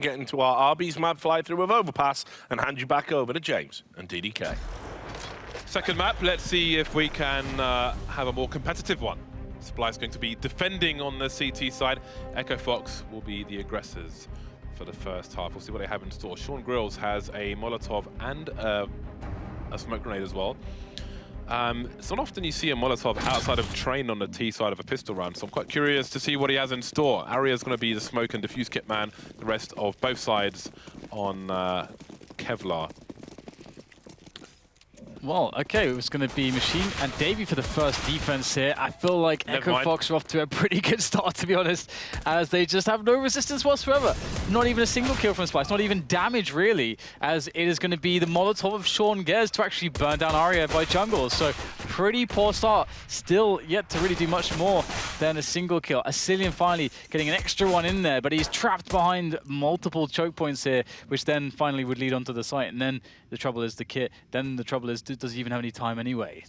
Get into our Arby's mad fly through of Overpass and hand you back over to James and DDK. Second map, let's see if we can have a more competitive one. Splyce going to be defending on the CT side. EchoFox will be the aggressors for the first half. We'll see what they have in store. Sean Grills has a Molotov and a smoke grenade as well. It's not often you see a Molotov outside of train on the T side of a pistol round, so I'm quite curious to see what he has in store. Aria's going to be the smoke and defuse kit man, the rest of both sides on Kevlar. Well, okay, it was going to be Machine and Davey for the first defense here. I feel like EchoFox are off to a pretty good start, to be honest, as they just have no resistance whatsoever. Not even a single kill from Splyce, not even damage, really, as it is going to be the Molotov of Sean Gez to actually burn down Aria by jungle. So, pretty poor start. Still yet to really do much more than a single kill. Asilian finally getting an extra one in there, but he's trapped behind multiple choke points here, which then finally would lead onto the site. And then the trouble is the kit. Then the trouble is, does he even have any time anyway?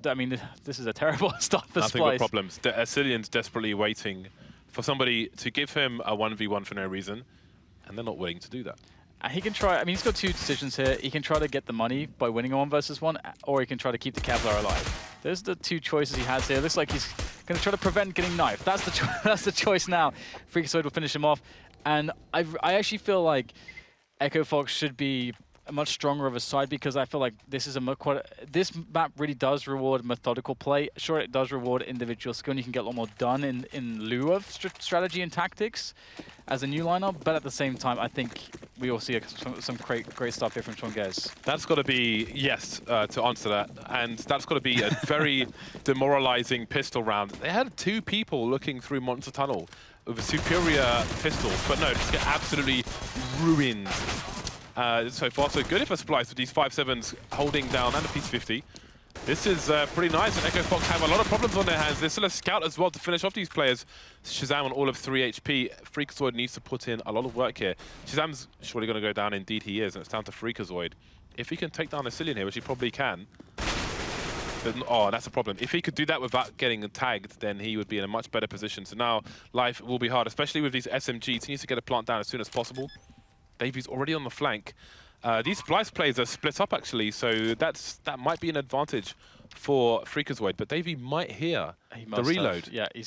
I mean, this is a terrible start for Splyce. Nothing but problems. Asilian's desperately waiting for somebody to give him a 1v1 for no reason, and they're not willing to do that. He can try, I mean, he's got two decisions here. He can try to get the money by winning a 1 versus 1, or he can try to keep the Kevlar alive. Those are the two choices he has here. Looks like he's going to try to prevent getting knifed. That's the that's the choice now. Freakazoid will finish him off. And I actually feel like EchoFox should be a much stronger of a side, because I feel like this is this map really does reward methodical play. Sure, it does reward individual skill, and you can get a lot more done in lieu of strategy and tactics as a new lineup. But at the same time, I think we will see some great stuff here from Sean Gez. That's got to be, yes, to answer that. And that's got to be a very demoralizing pistol round. They had 2 people looking through Monster Tunnel with superior pistols, but no, just get absolutely ruined. So far, so good for Splyce with these 5.7s holding down and a piece 50. This is pretty nice, and EchoFox have a lot of problems on their hands. There's still a scout as well to finish off these players. Shazam on all of 3 HP. Freakazoid needs to put in a lot of work here. Shazam's surely going to go down. Indeed, he is, and it's down to Freakazoid. If he can take down Asilian here, which he probably can. Oh, that's a problem. If he could do that without getting tagged, then he would be in a much better position. So now life will be hard, especially with these SMGs. He needs to get a plant down as soon as possible. Davy's already on the flank. These Splyce plays are split up, actually, so that might be an advantage for Freakazoid. But Davey might hear the reload. Yeah, he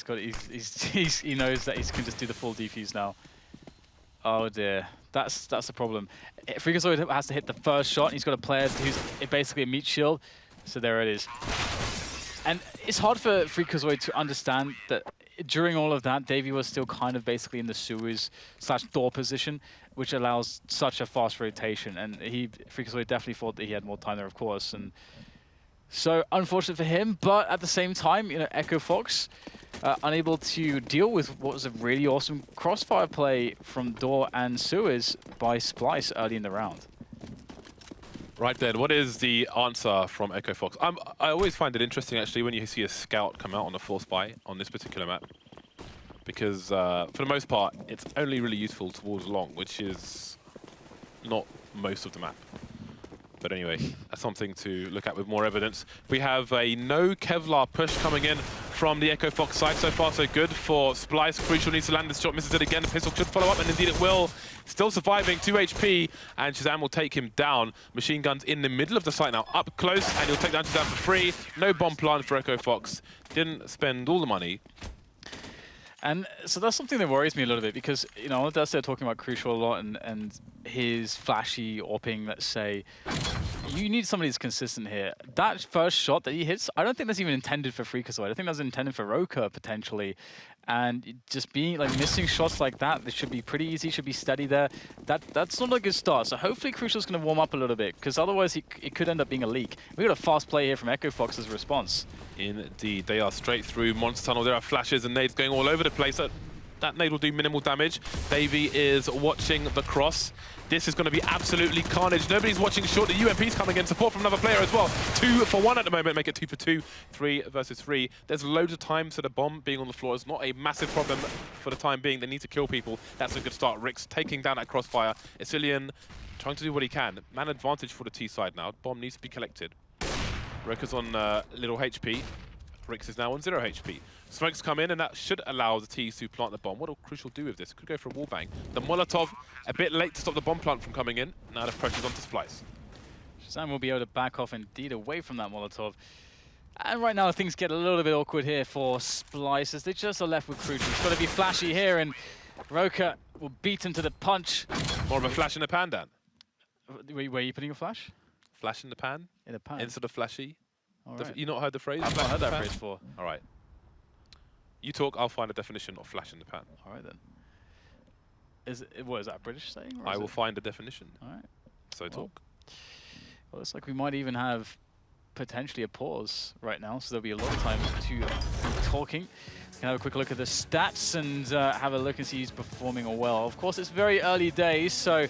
knows that he can just do the full defuse now. Oh dear, that's the problem. Freakazoid has to hit the first shot. He's got a player who's basically a meat shield. So there it is. And it's hard for Freakazoid to understand that during all of that, Davey was still kind of basically in the sewers/door position, which allows such a fast rotation. And Freakazoid definitely thought that he had more time there, of course. And so unfortunate for him, but at the same time, you know, EchoFox unable to deal with what was a really awesome crossfire play from door and sewers by Splyce early in the round. Right then, what is the answer from EchoFox? I always find it interesting, actually, when you see a scout come out on a force buy on this particular map. Because, for the most part, it's only really useful towards long, which is not most of the map. But anyway, that's something to look at with more evidence. We have a no Kevlar push coming in from the EchoFox side. So far, so good for Splyce. Crucial needs to land this shot, misses it again. The pistol should follow up, and indeed it will. Still surviving, 2 HP, and Shazam will take him down. Machine Gun's in the middle of the site now, up close, and he'll take down Shazam for free. No bomb plant for EchoFox. Didn't spend all the money. And so that's something that worries me a little bit, because, you know, that's they're talking about Crucial a lot and his flashy AWPing, let's say. You need somebody that's consistent here. That first shot that he hits, I don't think that's even intended for Freakazoid. I think that's intended for Roka, potentially. And just being, like, missing shots like that, this should be pretty easy, should be steady there. That's not a good start. So hopefully Crucial's going to warm up a little bit, because otherwise it could end up being a leak. We got a fast play here from EchoFox's response. Indeed, they are straight through Monster Tunnel. There are flashes and nades going all over the place. That nade will do minimal damage. Davey is watching the cross. This is going to be absolutely carnage. Nobody's watching short. The UMP's coming in. Support from another player as well. 2 for 1 at the moment. Make it 2 for 2. 3 versus 3. There's loads of time, so the bomb being on the floor is not a massive problem for the time being. They need to kill people. That's a good start. Rick's taking down that crossfire. Asilian trying to do what he can. Man advantage for the T side now. Bomb needs to be collected. Roka's on little HP. Bricks is now on 0 HP. Smokes come in, and that should allow the T's to plant the bomb. What will Crucial do with this? Could go for a wallbang. The Molotov, a bit late to stop the bomb plant from coming in. Now the pressure's onto Splyce. Shazam will be able to back off indeed away from that Molotov. And right now things get a little bit awkward here for Splyce as they just are left with Crucial. He's got to be flashy here, and Roka will beat him to the punch. More of a flash in the pan, Dan. Where are you putting a flash? Flash in the pan? In a pan. Instead of flashy? All right. You not heard the phrase? I've not heard that phrase before. All right. You talk, I'll find a definition of flash in the pan. All right then. What is that, a British saying? I will find a definition. All right. So talk. Well, looks like we might even have potentially a pause right now, so there'll be a lot of time to talking. We can have a quick look at the stats and have a look and see who's performing well. Of course, it's very early days, so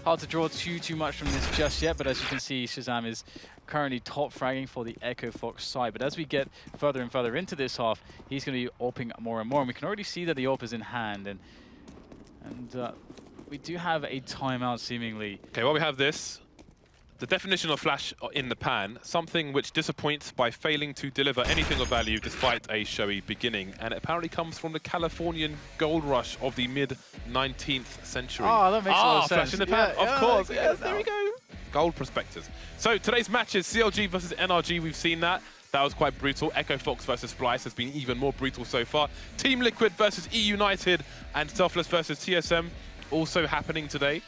hard to draw too much from this just yet, but as you can see, Shazam is currently top fragging for the EchoFox side. But as we get further and further into this half, he's going to be AWPing more and more, and we can already see that the AWP is in hand, and we do have a timeout seemingly. Okay, well, we have this. The definition of flash in the pan, something which disappoints by failing to deliver anything of value despite a showy beginning. And it apparently comes from the Californian gold rush of the mid-19th century. Oh, that makes a lot of sense. Flash in the pan, Yeah, of course. yeah, Yes, there we go. Gold prospectors. So today's match is CLG versus NRG. We've seen that. That was quite brutal. EchoFox versus Splyce has been even more brutal so far. Team Liquid versus E United and Selfless versus TSM also happening today.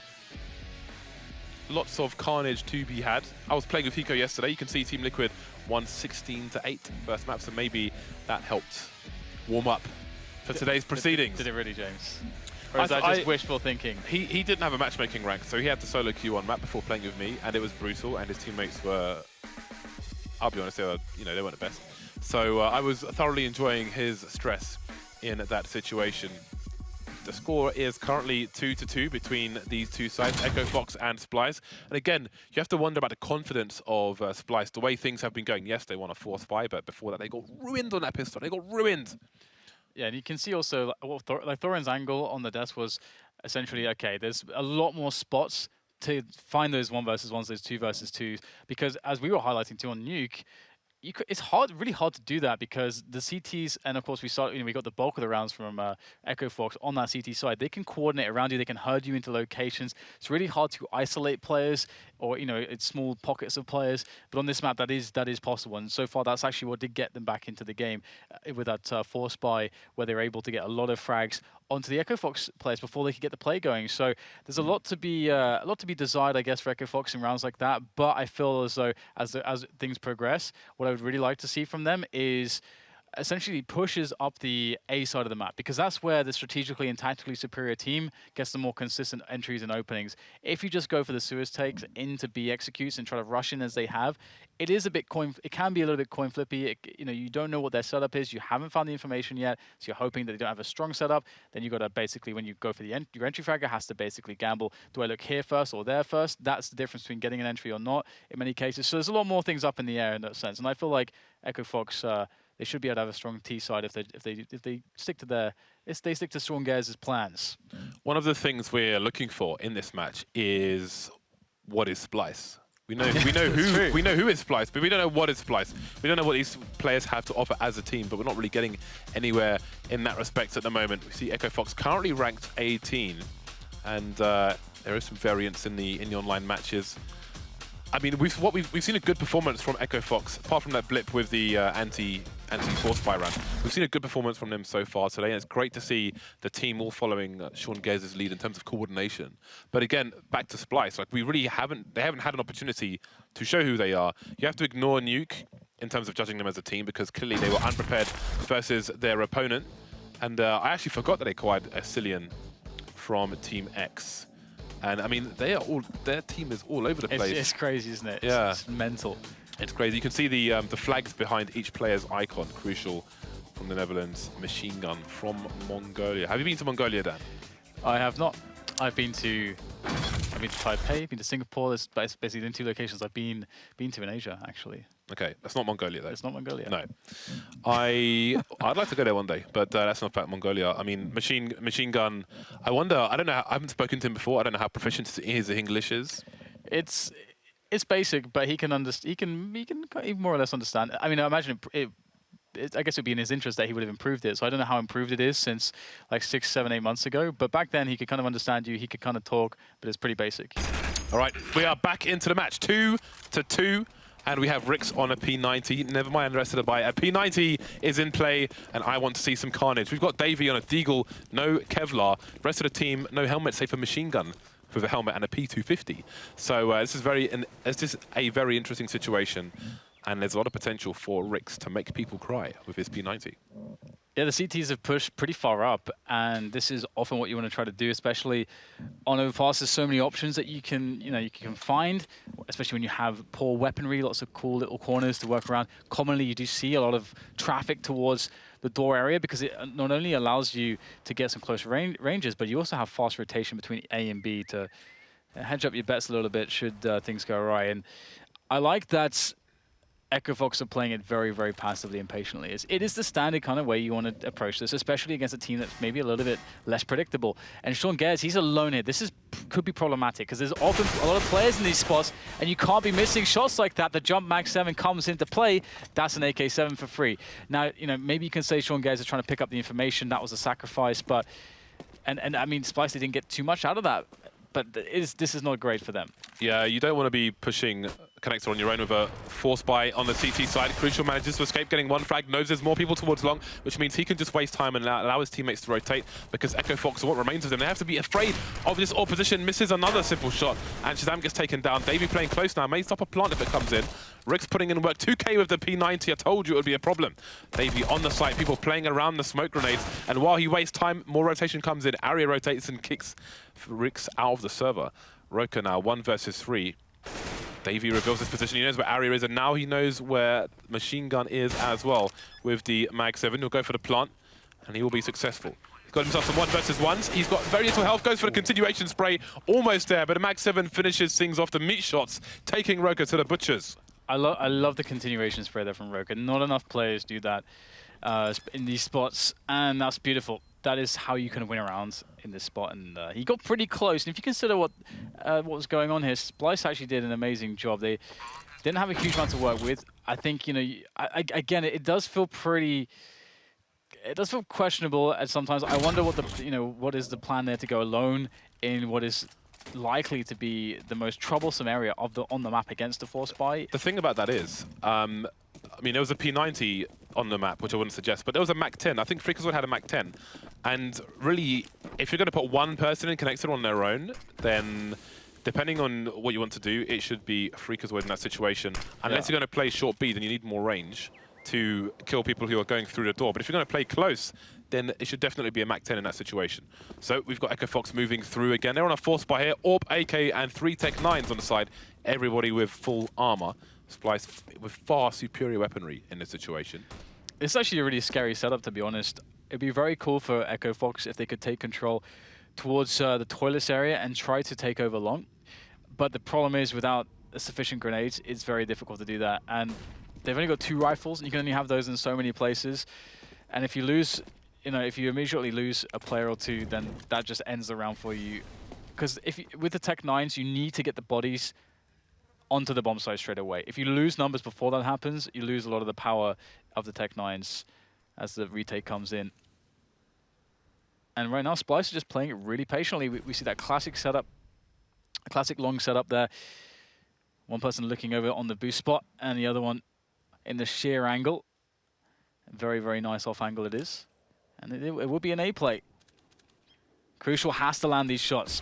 Lots of carnage to be had. I was playing with Hiko yesterday. You can see Team Liquid won 16-8 first map, so maybe that helped warm up for today's proceedings. Did it really, James? Or is that just wishful thinking? He didn't have a matchmaking rank, so he had the solo queue on map before playing with me, and it was brutal, and his teammates were, I'll be honest, they weren't the best. So I was thoroughly enjoying his stress in that situation. The score is currently 2-2 between these two sides, EchoFox and Splyce. And again, you have to wonder about the confidence of Splyce, the way things have been going. Yes, they won a 4-spy, but before that they got ruined on that pistol. They got ruined. Yeah, and you can see also, like Thorin's angle on the desk was essentially, okay, there's a lot more spots to find those 1 versus 1s, those 2 versus 2s, because as we were highlighting too on Nuke, it's really hard to do that because the CTs, and of course we got the bulk of the rounds from EchoFox on that CT side. They can coordinate around you, they can herd you into locations. It's really hard to isolate players or it's small pockets of players. But on this map, that is possible, and so far that's actually what did get them back into the game with that 4-spy, where they were able to get a lot of frags onto the EchoFox players before they could get the play going. So there's a lot to be desired, I guess, for EchoFox in rounds like that. But I feel as though as things progress, what I would really like to see from them is essentially pushes up the A side of the map, because that's where the strategically and tactically superior team gets the more consistent entries and openings. If you just go for the sewers takes into B executes and try to rush in as they have, it can be a little bit coin flippy. You don't know what their setup is. You haven't found the information yet, so you're hoping that they don't have a strong setup. Then you got to basically, when you go for your entry fragger, has to basically gamble. Do I look here first or there first? That's the difference between getting an entry or not in many cases. So there's a lot more things up in the air in that sense. And I feel like EchoFox, they should be able to have a strong T side if they stick to Strong Gairs' plans. One of the things we're looking for in this match is what is Splyce. We know who is Splyce, but we don't know what is Splyce. We don't know what these players have to offer as a team, but we're not really getting anywhere in that respect at the moment. We see EchoFox currently ranked 18, and there is some variance in the online matches. I mean, we've seen a good performance from EchoFox, apart from that blip with the anti-4-spy round. We've seen a good performance from them so far today, and it's great to see the team all following Sean Gairs' lead in terms of coordination. But again, back to Splyce, like they haven't had an opportunity to show who they are. You have to ignore Nuke in terms of judging them as a team, because clearly they were unprepared versus their opponent. And I actually forgot that they acquired a Cillian from Team X. And I mean, their team is all over the place. It's crazy, isn't it? Yeah. It's mental. It's crazy. You can see the flags behind each player's icon. Crucial from the Netherlands, Machine Gun from Mongolia. Have you been to Mongolia, Dan? I have not. I've been to Taipei, been to Singapore. There's basically the 2 locations I've been to in Asia, actually. Okay, that's not Mongolia though. It's not Mongolia. No, I'd like to go there one day, but that's not about Mongolia. I mean, Machine Gun. I wonder. I don't know. I haven't spoken to him before. I don't know how proficient his English is. It's basic, but he can more or less understand. I mean, I imagine I guess it would be in his interest that he would have improved it. So I don't know how improved it is since like 6, 7, 8 months ago. But back then he could kind of understand you. He could kind of talk, but it's pretty basic. All right, we are back into the match, 2-2. And we have Rix on a P90. Never mind the rest of the buy. A P90 is in play, and I want to see some carnage. We've got Davey on a Deagle, no Kevlar. The rest of the team, no helmet, save for machine gun with a helmet and a P250. So this is a very interesting situation, and there's a lot of potential for Rix to make people cry with his P90. Yeah, the CTs have pushed pretty far up, and this is often what you want to try to do, especially on Overpass. There's so many options that you can find, especially when you have poor weaponry, lots of cool little corners to work around. Commonly, you do see a lot of traffic towards the door area because it not only allows you to get some close ranges, but you also have fast rotation between A and B to hedge up your bets a little bit should things go awry. And I like that EchoFox are playing it very, very passively and patiently. It is the standard kind of way you want to approach this, especially against a team that's maybe a little bit less predictable. And Sean Gares, he's alone here. This could be problematic because there's often a lot of players in these spots, and you can't be missing shots like that. The jump Mag 7 comes into play. That's an AK-7 for free. Now, maybe you can say Sean Gares is trying to pick up the information. That was a sacrifice, but and I mean, Splyce didn't get too much out of that. But this is not great for them. Yeah, you don't want to be pushing Connector on your own with a force buy on the CT side. Crucial manages to escape getting one frag, knows there's more people towards long, which means he can just waste time and allow his teammates to rotate because EchoFox are what remains of them. They have to be afraid of this opposition. Misses another simple shot, and Shazam gets taken down. Davey playing close now, may stop a plant if it comes in. Rix putting in work, 2K with the P90. I told you it would be a problem. Davey on the site, people playing around the smoke grenades, and while he wastes time, more rotation comes in. Aria rotates and kicks Rix out of the server. Roka now 1 versus 3. Davey reveals his position. He knows where Aria is, and now he knows where Machine Gun is as well. With the Mag 7, he'll go for the plant, and he will be successful. He's got himself some 1 versus 1s. He's got very little health, goes for the continuation spray. Almost there, but the Mag 7 finishes things off the meat shots, taking Roka to the butchers. I love the continuation spray there from Roka. Not enough players do that in these spots, and that's beautiful. That is how you can win around in this spot, and he got pretty close. And if you consider what was going on here, Splyce actually did an amazing job. They didn't have a huge amount to work with. I think, again, it does feel pretty... It does feel questionable at sometimes. I wonder what what is the plan there to go alone in what is likely to be the most troublesome area on the map against the force buy. The thing about that is, I mean, there was a P90 on the map, which I wouldn't suggest, but there was a Mac 10. I think Freakazoid had a Mac 10. And really, if you're going to put one person in Connector on their own, then depending on what you want to do, it should be Freakazoid in that situation. Unless you're going to play short B, then you need more range to kill people who are going through the door. But if you're going to play close, then it should definitely be a Mac 10 in that situation. So we've got EchoFox moving through again. They're on a force buy here. Orb, AK, and 3 Tech 9s on the side. Everybody with full armor. Splyce with far superior weaponry in this situation. It's actually a really scary setup, to be honest. It'd be very cool for EchoFox if they could take control towards the toilets area and try to take over long. But the problem is, without sufficient grenades, it's very difficult to do that. And they've only got 2 rifles, and you can only have those in so many places. And if you lose, if you immediately lose a player or 2, then that just ends the round for you. Because with the Tech 9s, you need to get the bodies onto the bomb site straight away. If you lose numbers before that happens, you lose a lot of the power of the Tech 9s as the retake comes in. And right now, Splyce is just playing it really patiently. We see that classic setup, a classic long setup there. One person looking over on the boost spot, and the other one in the sheer angle. Very, very nice off angle it is. And it will be an A play. Crucial has to land these shots.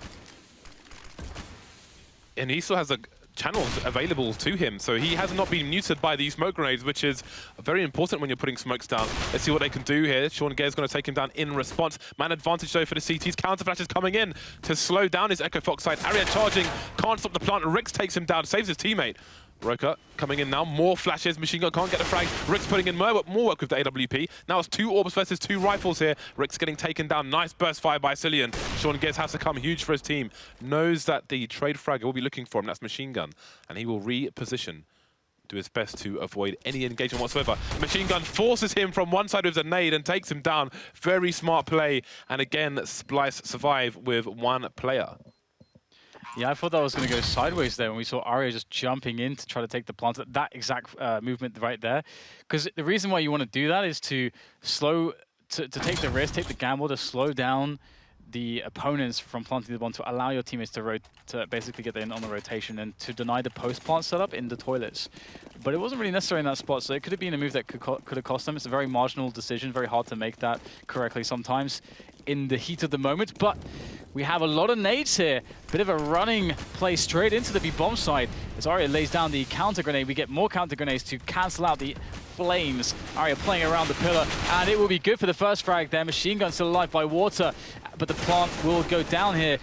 And he still has the channels available to him, so he has not been muted by these smoke grenades, which is very important when you're putting smokes down. Let's see what they can do here. Sean Gare's going to take him down in response. Man advantage though for the CTs. Counter flashes coming in to slow down his EchoFox side. Aria charging, can't stop the plant. Rix takes him down, saves his teammate. Roka coming in now, more flashes. Machine Gun can't get the frag. Rix putting in more work with the AWP. Now it's 2 orbs versus 2 rifles here. Rix getting taken down. Nice burst fire by Cillian. Sean Gares has to come huge for his team. Knows that the trade frag will be looking for him. That's Machine Gun. And he will reposition, do his best to avoid any engagement whatsoever. Machine Gun forces him from one side with a nade and takes him down. Very smart play. And again, Splyce survive with 1 player. Yeah, I thought that was going to go sideways there when we saw Arya just jumping in to try to take the plant. That exact movement right there. Because the reason why you want to do that is to to take the risk, take the gamble, to slow down the opponents from planting the bomb, to allow your teammates to basically get in on the rotation and to deny the post-plant setup in the toilets. But it wasn't really necessary in that spot, so it could have been a move that could have cost them. It's a very marginal decision, very hard to make that correctly sometimes in the heat of the moment. But we have a lot of nades here. Bit of a running play straight into the B-bomb side. As Arya lays down the counter grenade, we get more counter grenades to cancel out the flames. Arya playing around the pillar, and it will be good for the first frag there. Machine gun still alive by water, but the plant will go down here,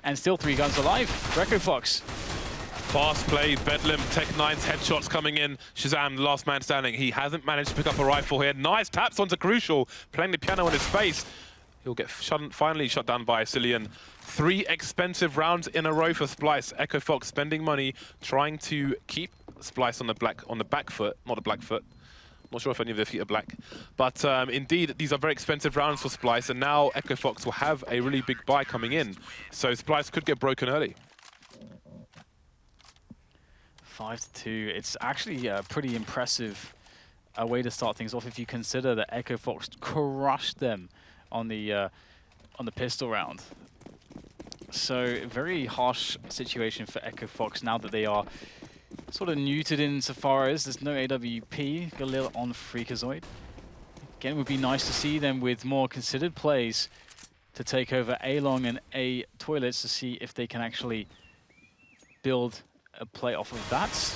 and still 3 guns alive. EchoFox. Fast play, Bedlam, Tech9's headshots coming in. Shazam, the last man standing. He hasn't managed to pick up a rifle here. Nice taps onto Crucial, playing the piano in his face. He'll get finally shut down by Cillian. 3 expensive rounds in a row for Splyce. EchoFox spending money, trying to keep Splyce on the back foot, not the black foot. Not sure if any of their feet are black. But indeed, these are very expensive rounds for Splyce, and now EchoFox will have a really big buy coming in. So Splyce could get broken early. 5-2. It's actually a pretty impressive way to start things off if you consider that EchoFox crushed them on the pistol round. So very harsh situation for EchoFox now that they are sort of neutered insofar as there's no AWP. Galil on Freakazoid. Again, it would be nice to see them with more considered plays to take over A long and A toilets to see if they can actually build a play off of that.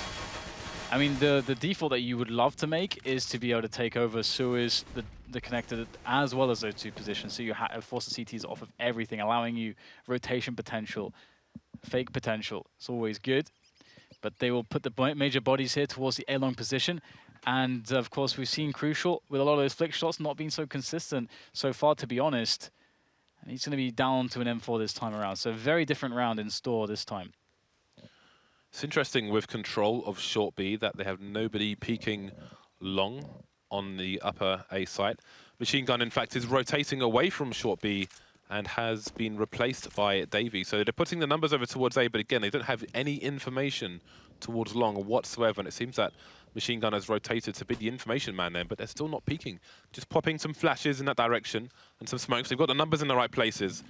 I mean, the default that you would love to make is to be able to take over sewers, the connector, as well as those 2 positions. So you force the CTs off of everything, allowing you rotation potential, fake potential. It's always good. But they will put the major bodies here towards the A-long position. And of course, we've seen Crucial with a lot of those flick shots not being so consistent so far, to be honest. And he's going to be down to an M4 this time around. So a very different round in store this time. It's interesting with control of short B that they have nobody peeking long on the upper A site. Machine Gun, in fact, is rotating away from short B and has been replaced by Davey. So they're putting the numbers over towards A, but again, they don't have any information towards long whatsoever. And it seems that Machine Gun has rotated to be the information man there, but they're still not peeking. Just popping some flashes in that direction and some smokes. They've got the numbers in the right places.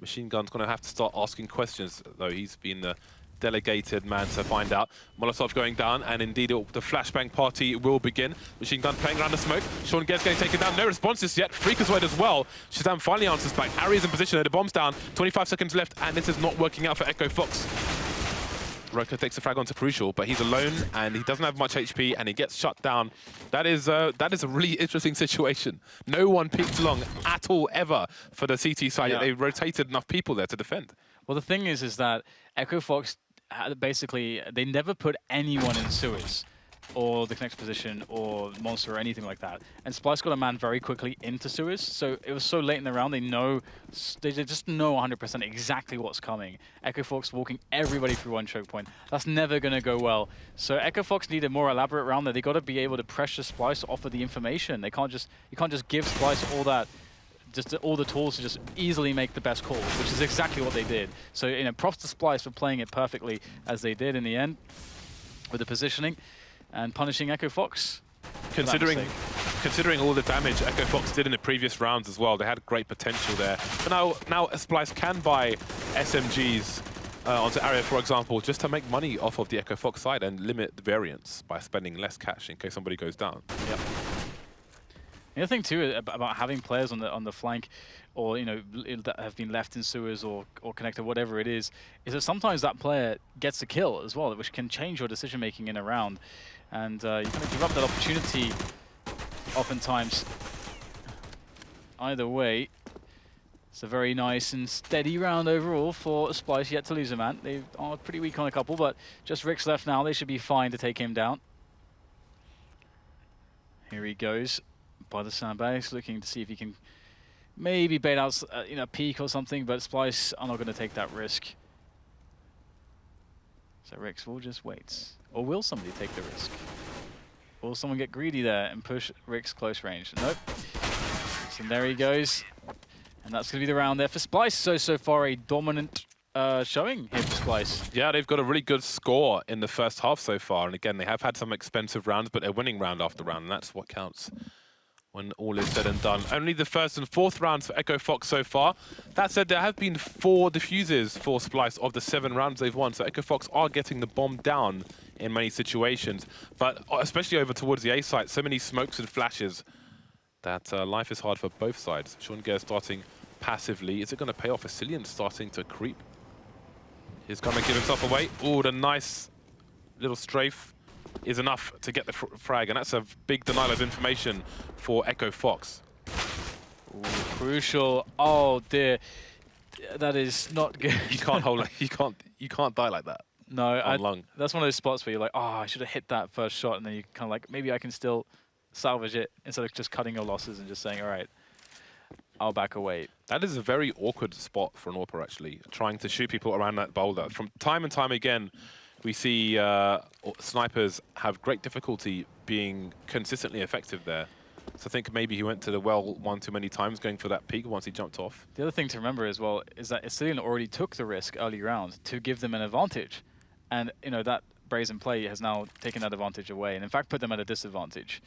Machine Gun's going to have to start asking questions, though. He's been the delegated man to find out. Molotov going down, and indeed the flashbang party will begin. Machine Gun playing around the smoke. Sean Gued's getting taken down. No responses yet. Freakazoid as well. Shazam finally answers back. Ari's in position. The bomb's down. 25 seconds left, and this is not working out for EchoFox. Roka takes the frag onto Crucial, but he's alone, and he doesn't have much HP, and he gets shut down. That is a really interesting situation. No one peeked long at all, ever, for the CT side. Yeah. They rotated enough people there to defend. Well, the thing is that EchoFox basically, they never put anyone in sewers or the connect position or monster or anything like that. And Splyce got a man very quickly into sewers, so it was so late in the round, they just know 100% exactly what's coming. EchoFox walking everybody through one choke point. That's never going to go well. So EchoFox need a more elaborate round there. They got to be able to pressure Splyce off of the information. You can't just give Splyce all the tools to just easily make the best calls, which is exactly what they did. So, you know, props to Splyce for playing it perfectly as they did in the end with the positioning and punishing EchoFox. Considering all the damage EchoFox did in the previous rounds as well, they had great potential there. But now Splyce can buy SMGs onto Arya, for example, just to make money off of the EchoFox side and limit the variance by spending less cash in case somebody goes down. Yep. The other thing too about having players on the flank, or that have been left in sewers or connector, whatever it is that sometimes that player gets a kill as well, which can change your decision making in a round, and you kind of give up that opportunity oftentimes. Either way, it's a very nice and steady round overall for Splyce. Yet to lose a man. They are pretty weak on a couple, but just Rick's left now. They should be fine to take him down. Here he goes. By the sandbags, looking to see if he can maybe bait out a peek or something, but Splyce are not going to take that risk. So Rix will just wait. Or will somebody take the risk? Will someone get greedy there and push Rix close range? Nope. So there he goes. And that's going to be the round there for Splyce. So far a dominant showing here for Splyce. Yeah, they've got a really good score in the first half so far. And again, they have had some expensive rounds, but they're winning round after round, and that's what counts when all is said and done. Only the first and fourth rounds for EchoFox so far. That said, there have been 4 defuses for Splyce of the 7 rounds they've won, so EchoFox are getting the bomb down in many situations. But especially over towards the A site, so many smokes and flashes that life is hard for both sides. Sean Gare starting passively. Is it going to pay off? Cillian starting to creep. He's going to give himself away. Oh, the nice little strafe is enough to get the frag, and that's a big denial of information for EchoFox. Ooh, crucial. Oh dear, that is not good. You can't hold it. You can't die like that. No, Lung. That's one of those spots where you're like, oh, I should have hit that first shot, and then you kind of like, maybe I can still salvage it instead of just cutting your losses and just saying, all right, I'll back away. That is a very awkward spot for an AWPer, actually, trying to shoot people around that boulder. From time and time again, we see snipers have great difficulty being consistently effective there. So I think maybe he went to the well one too many times going for that peak once he jumped off. The other thing to remember as well is that Cillian already took the risk early round to give them an advantage. And, you know, that brazen play has now taken that advantage away and, in fact, put them at a disadvantage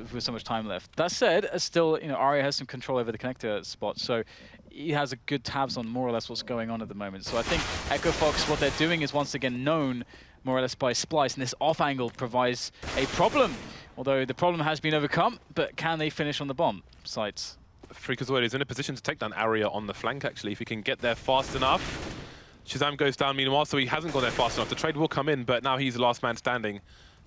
with so much time left. That said, still, you know, Arya has some control over the connector spot, so he has a good tabs on more or less what's going on at the moment. So I think EchoFox, what they're doing is once again known more or less by Splyce, and this off angle provides a problem. Although the problem has been overcome, but can they finish on the bomb sites? Freakazoid is in a position to take down Arya on the flank, actually, if he can get there fast enough. Shazam goes down meanwhile, so he hasn't got there fast enough. The trade will come in, but now he's the last man standing.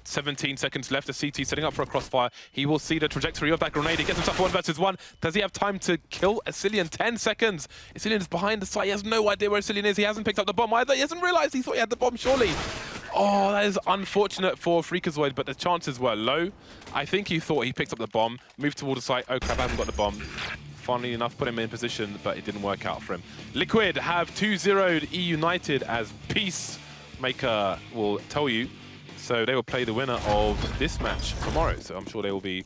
17 seconds left. The CT setting up for a crossfire. He will see the trajectory of that grenade. He gets himself 1 versus 1. Does he have time to kill Cillian? 10 seconds. Cillian is behind the site. He has no idea where Cillian is. He hasn't picked up the bomb either. He hasn't realized he thought he had the bomb, surely. Oh, that is unfortunate for Freakazoid, but the chances were low. I think he thought he picked up the bomb, moved towards the site. Oh crap, I haven't got the bomb. Funnily enough, put him in position, but it didn't work out for him. Liquid have 2-0'd E United, as Peacemaker will tell you. So they will play the winner of this match tomorrow. So I'm sure they will be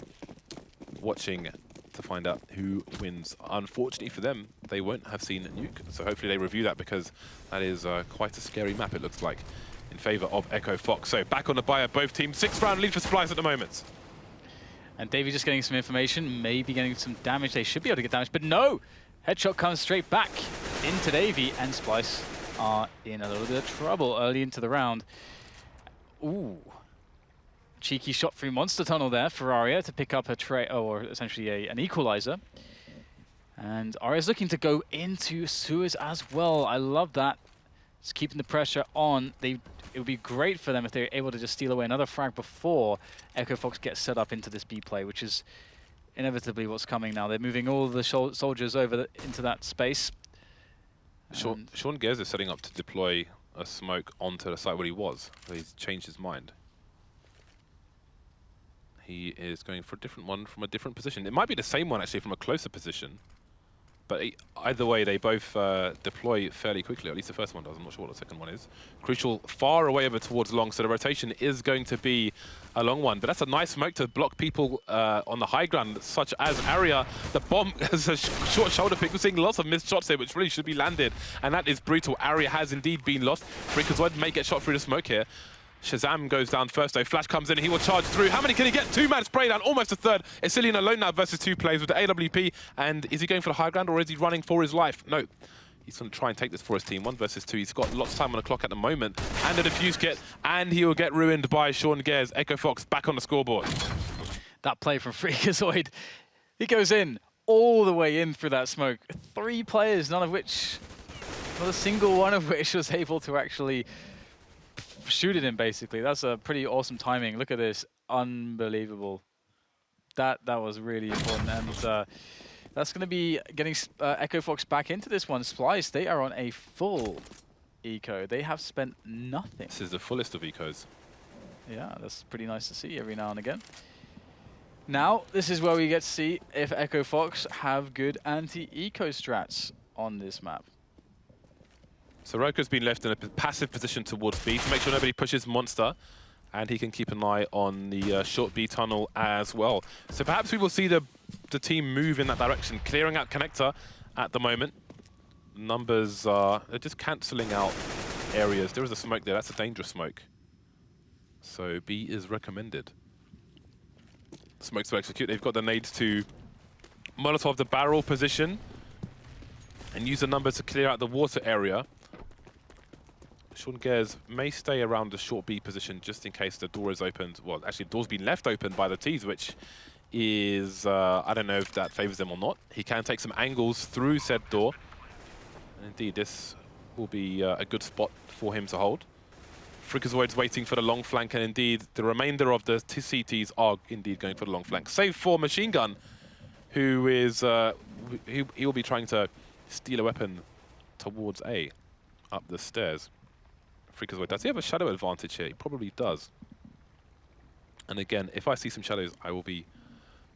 watching to find out who wins. Unfortunately for them, they won't have seen Nuke. So hopefully they review that, because that is quite a scary map, it looks like, in favor of EchoFox. So back on the buy of both teams. 6th-round lead for Splyce at the moment. And Davey just getting some information, maybe getting some damage. They should be able to get damage, but no! Headshot comes straight back into Davey, and Splyce are in a little bit of trouble early into the round. Ooh. Cheeky shot through Monster Tunnel there for Arya to pick up a tray, or essentially an equalizer. And Arya's looking to go into sewers as well. I love that. Just keeping the pressure on. It would be great for them if they're able to just steal away another frag before EchoFox gets set up into this B play, which is inevitably what's coming now. They're moving all the soldiers over into that space. Sean Gers is setting up to deploy a smoke onto the site where he was. He's changed his mind. He is going for a different one from a different position. It might be the same one, actually, from a closer position. But either way, they both deploy fairly quickly. At least the first one does. I'm not sure what the second one is. Crucial far away over towards long, so the rotation is going to be a long one. But that's a nice smoke to block people on the high ground, such as Arya. The bomb has a short shoulder pick. We're seeing lots of missed shots here, which really should be landed. And that is brutal. Arya has indeed been lost. Freakazoid may get shot through the smoke here. Shazam goes down first, though. Flash comes in, he will charge through. How many can he get? 2-man spray down, almost a third. It's Cillian alone now versus 2 players with the AWP. And is he going for the high ground, or is he running for his life? No. He's going to try and take this for his team. 1 versus 2. He's got lots of time on the clock at the moment. And a defuse kit, and he will get ruined by Sean Gers. EchoFox back on the scoreboard. That play from Freakazoid. He goes in, all the way in through that smoke. 3 players, not a single one of which was able to actually shoot at him, basically. That's a pretty awesome timing. Look at this. Unbelievable. That was really important. And that's going to be getting EchoFox back into this one. Splyce, they are on a full eco. They have spent nothing. This is the fullest of ecos. Yeah, that's pretty nice to see every now and again. Now, this is where we get to see if EchoFox have good anti-eco strats on this map. So Roka's been left in a passive position towards B to make sure nobody pushes Monster, and he can keep an eye on the short B tunnel as well. So perhaps we will see the team move in that direction, clearing out Connector at the moment. numbers are they're just cancelling out areas. There is a smoke there. That's a dangerous smoke. So B is recommended. Smokes to execute. They've got the nades to Molotov the barrel position and use the numbers to clear out the water area. Sean Gares may stay around the short B position just in case the door is opened. Well, actually, the door's been left open by the T's, which is, I don't know if that favors them or not. He can take some angles through said door. And indeed, this will be a good spot for him to hold. Freakazoid's waiting for the long flank, and indeed, the remainder of the CTs are indeed going for the long flank. Save for Machine Gun, who is, he will be trying to steal a weapon towards A, up the stairs. Freakazoid, does he have a shadow advantage here? He probably does. And again, if I see some shadows, I will be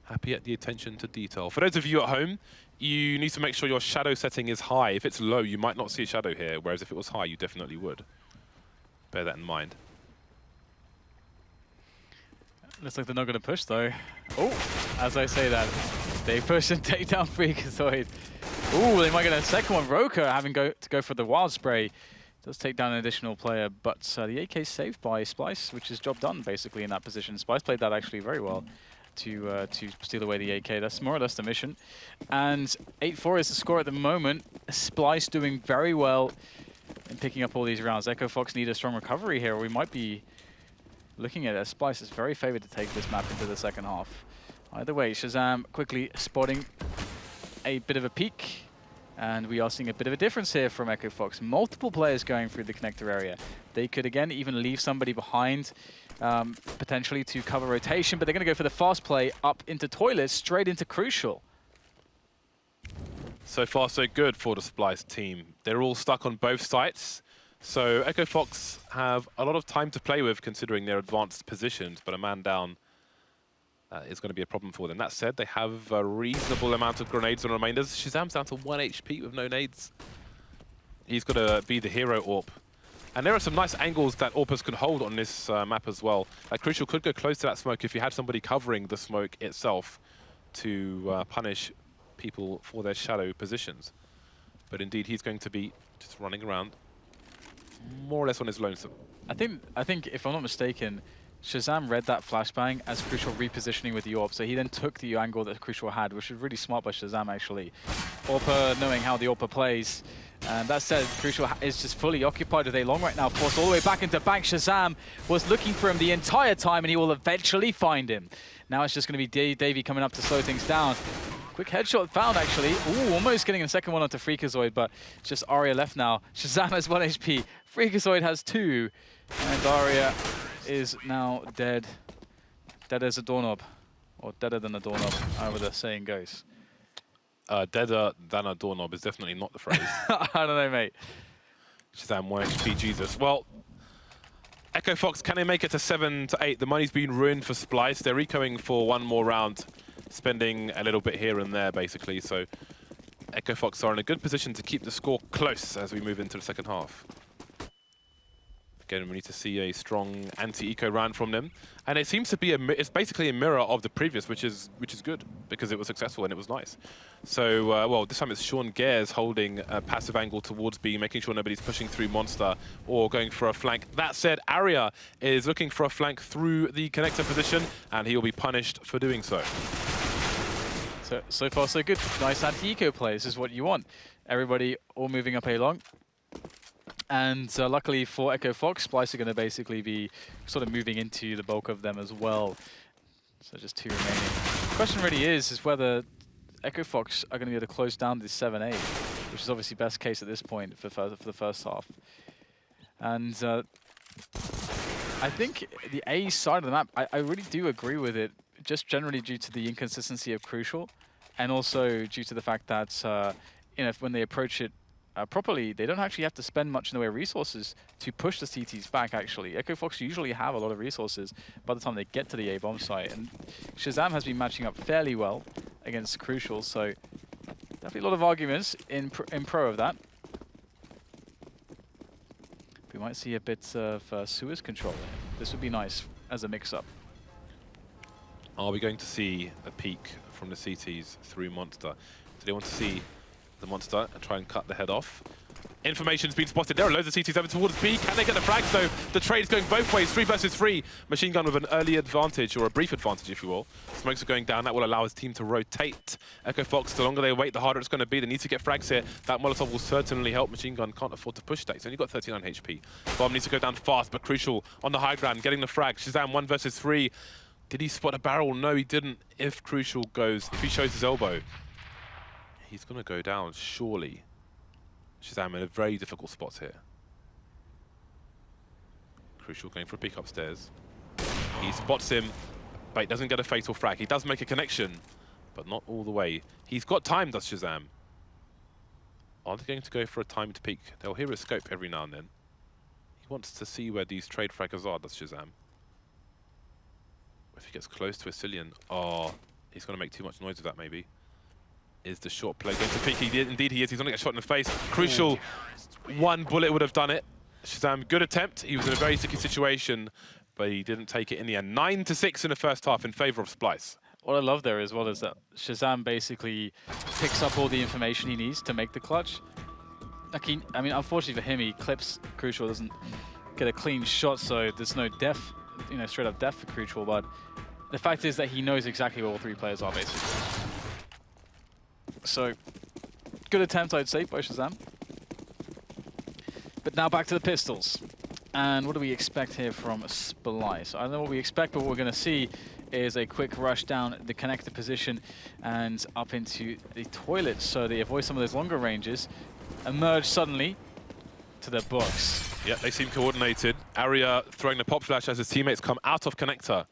happy at the attention to detail. For those of you at home, you need to make sure your shadow setting is high. If it's low, you might not see a shadow here, whereas if it was high, you definitely would. Bear that in mind. Looks like they're not going to push, though. Oh, as I say that, they push and take down Freakazoid. Oh, they might get a second one. Roka having to go for the wild spray. Does take down an additional player, but the AK is saved by Splyce, which is job done, basically, in that position. Splyce played that actually very well to steal away the AK. That's more or less the mission. And 8-4 is the score at the moment. Splyce doing very well in picking up all these rounds. EchoFox need a strong recovery here. We might be looking at it. Splyce is very favored to take this map into the second half. Either way, Shazam quickly spotting a bit of a peek. And we are seeing a bit of a difference here from EchoFox. Multiple players going through the connector area. They could, again, even leave somebody behind, potentially to cover rotation, but they're going to go for the fast play up into toilets, straight into Crucial. So far, so good for the Splyce team. They're all stuck on both sites. So EchoFox have a lot of time to play with, considering their advanced positions, but a man down is going to be a problem for them. That said, they have a reasonable amount of grenades on remainders. Shazam's down to 1 HP with no nades. He's got to be the hero AWP. And there are some nice angles that AWPers can hold on this map as well. Crucial could go close to that smoke if you had somebody covering the smoke itself to punish people for their shadow positions. But indeed, he's going to be just running around more or less on his lonesome. I think if I'm not mistaken, Shazam read that flashbang as Crucial repositioning with the AWP, so he then took the angle that Crucial had, which was really smart by Shazam, actually. AWPer knowing how the AWPer plays. And that said, Crucial is just fully occupied with A long right now, forced all the way back into bank. Shazam was looking for him the entire time, and he will eventually find him. Now it's just going to be Davey coming up to slow things down. Quick headshot found, actually. Ooh, almost getting a second one onto Freakazoid, but it's just Aria left now. Shazam has 1 HP, Freakazoid has 2, and Aria is now dead. Dead as a doorknob, or deader than a doorknob, however the saying goes. Deader than a doorknob is definitely not the phrase. I don't know, mate. Shazam 1 HP, Jesus. Well, EchoFox, can they make it to 7 to 8? The money's been ruined for Splyce. They're ecoing for one more round, spending a little bit here and there, basically. So EchoFox are in a good position to keep the score close as we move into the second half. Again, we need to see a strong anti-eco round from them, and it seems to be it's basically a mirror of the previous, which is good because it was successful and it was nice. So, well, this time it's Sean Gares holding a passive angle towards B, making sure nobody's pushing through Monster or going for a flank. That said, Aria is looking for a flank through the connector position, and he will be punished for doing so. So far, so good. Nice anti-eco play. This is what you want. Everybody all moving up A long. And luckily for EchoFox, Splyce are going to basically be sort of moving into the bulk of them as well. So just 2 remaining. The question really is whether EchoFox are going to be able to close down this 7-8, which is obviously best case at this point for the first half. And I think the A side of the map, I really do agree with it, just generally due to the inconsistency of Crucial, and also due to the fact that you know, when they approach it properly, they don't actually have to spend much in the way of resources to push the CTs back, actually. EchoFox usually have a lot of resources by the time they get to the A-bomb site, and Shazam has been matching up fairly well against Crucial, so definitely a lot of arguments in pro of that. We might see a bit of Suez control there. This would be nice as a mix-up. Are we going to see a peek from the CTs through Monster? Do they want to see the monster and try and cut the head off. Information's been spotted. There are loads of CTs over towards B. Can they get the frags though? The trade's going both ways, 3 versus 3. Machine Gun with an early advantage, or a brief advantage if you will. Smokes are going down, that will allow his team to rotate. EchoFox, the longer they wait, the harder it's going to be. They need to get frags here. That Molotov will certainly help. Machine Gun can't afford to push that. He's only got 39 HP. Bomb needs to go down fast, but crucial on the high ground, getting the frag. Shazam 1 versus 3. Did he spot a barrel? No, he didn't. If Crucial goes, if he shows his elbow, he's going to go down, surely. Shazam in a very difficult spot here. Crucial going for a peek upstairs. He spots him, but he doesn't get a fatal frag. He does make a connection, but not all the way. He's got time, does Shazam. Are they going to go for a timed peek? They'll hear a scope every now and then. He wants to see where these trade fraggers are, does Shazam. If he gets close to a Cillian, oh, he's going to make too much noise with that maybe. Is the short play going to peek? Indeed he is. He's going to get shot in the face. Crucial. One bullet would have done it. Shazam, good attempt. He was in a very sticky situation, but he didn't take it in the end. 9-6 in the first half in favor of Splyce. What I love there as well is that Shazam basically picks up all the information he needs to make the clutch. Like I mean, unfortunately for him, he clips Crucial, doesn't get a clean shot, so there's no death, straight up death for Crucial, but the fact is that he knows exactly where all 3 players are, basically. So, good attempt, I'd say, by Shazam. But now back to the pistols. And what do we expect here from Splyce? I don't know what we expect, but what we're going to see is a quick rush down the connector position and up into the toilet. So they avoid some of those longer ranges, emerge suddenly to their box. Yeah, they seem coordinated. Aria throwing the pop flash as his teammates come out of connector.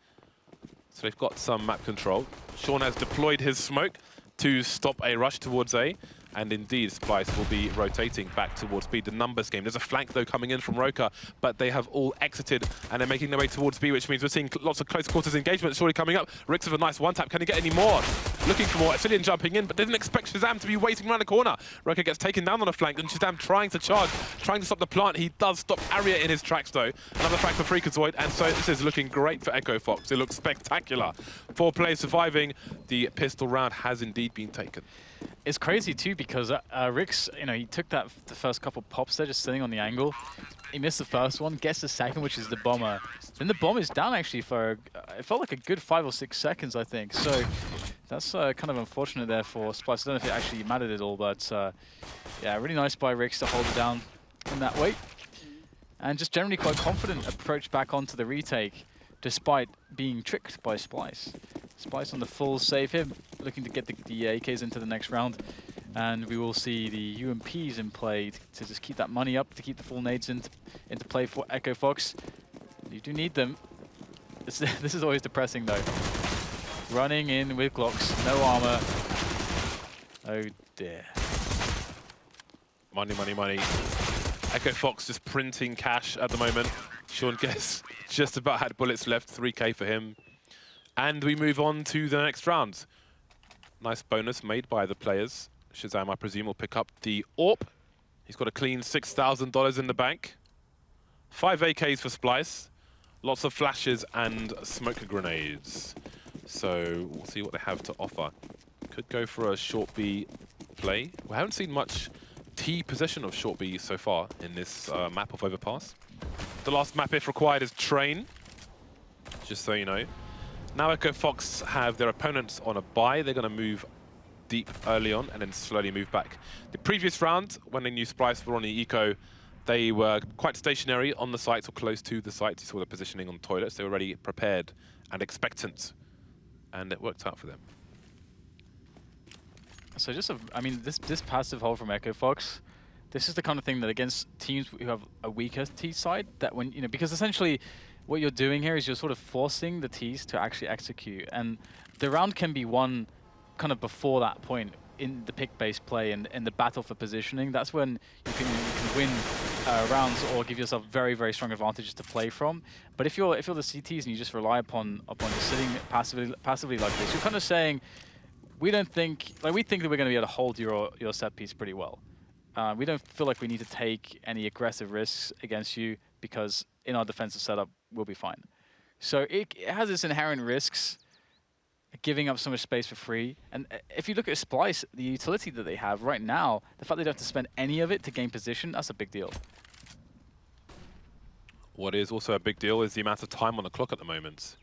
So they've got some map control. Sean has deployed his smoke to stop a rush towards A, and indeed Splyce will be rotating back towards B. The numbers game. There's a flank though coming in from Roka, but they have all exited and they're making their way towards B, which means we're seeing lots of close quarters engagement surely coming up. Rix with a nice one tap. Can he get any more? Looking for more. Cillian jumping in, but didn't expect Shazam to be waiting around the corner. Roka gets taken down on a flank, and Shazam trying to charge, trying to stop the plant. He does stop Aria in his tracks though. Another frag for Freakazoid, and so this is looking great for EchoFox. It looks spectacular. 4 players surviving. The pistol round has indeed been taken. It's crazy too because Rix, he took the first couple pops there just sitting on the angle. He missed the first one, gets the second, which is the bomber. Then the bomb is down actually for, it felt like a good 5 or 6 seconds, I think. So that's kind of unfortunate there for Splyce. I don't know if it actually mattered at all, but yeah, really nice by Rix to hold it down in that way. And just generally quite confident approach back onto the retake, despite being tricked by Splyce. Splyce on the full save here, looking to get the AKs into the next round. And we will see the UMPs in play to just keep that money up, to keep the full nades into play for EchoFox. You do need them. This is always depressing though. Running in with Glocks, no armor. Oh dear. Money, money, money. EchoFox just printing cash at the moment. Sean Guess just about had bullets left, 3k for him. And we move on to the next round. Nice bonus made by the players. Shazam, I presume, will pick up the AWP. He's got a clean $6,000 in the bank. 5 AKs for Splyce. Lots of flashes and smoke grenades. So we'll see what they have to offer. Could go for a short B play. We haven't seen much T possession of short B so far in this map of Overpass. The last map, if required, is Train. Just so you know. Now EchoFox have their opponents on a buy. They're going to move deep early on and then slowly move back. The previous round, when they knew Splyce were on the eco, they were quite stationary on the sites or close to the sites. You saw the positioning on toilets. They were already prepared and expectant, and it worked out for them. So just, this passive hold from EchoFox, this is the kind of thing that against teams who have a weaker T side, that when, because essentially what you're doing here is you're sort of forcing the Ts to actually execute, and the round can be won kind of before that point in the pick-based play and in the battle for positioning. That's when you can win rounds or give yourself very, very strong advantages to play from. But if you're the CTs and you just rely upon just sitting passively like this, you're kind of saying, we think that we're going to be able to hold your set piece pretty well. We don't feel like we need to take any aggressive risks against you because in our defensive setup, we'll be fine. So it has its inherent risks, giving up so much space for free. And if you look at Splyce, the utility that they have right now, the fact they don't have to spend any of it to gain position, that's a big deal. What is also a big deal is the amount of time on the clock at the moment.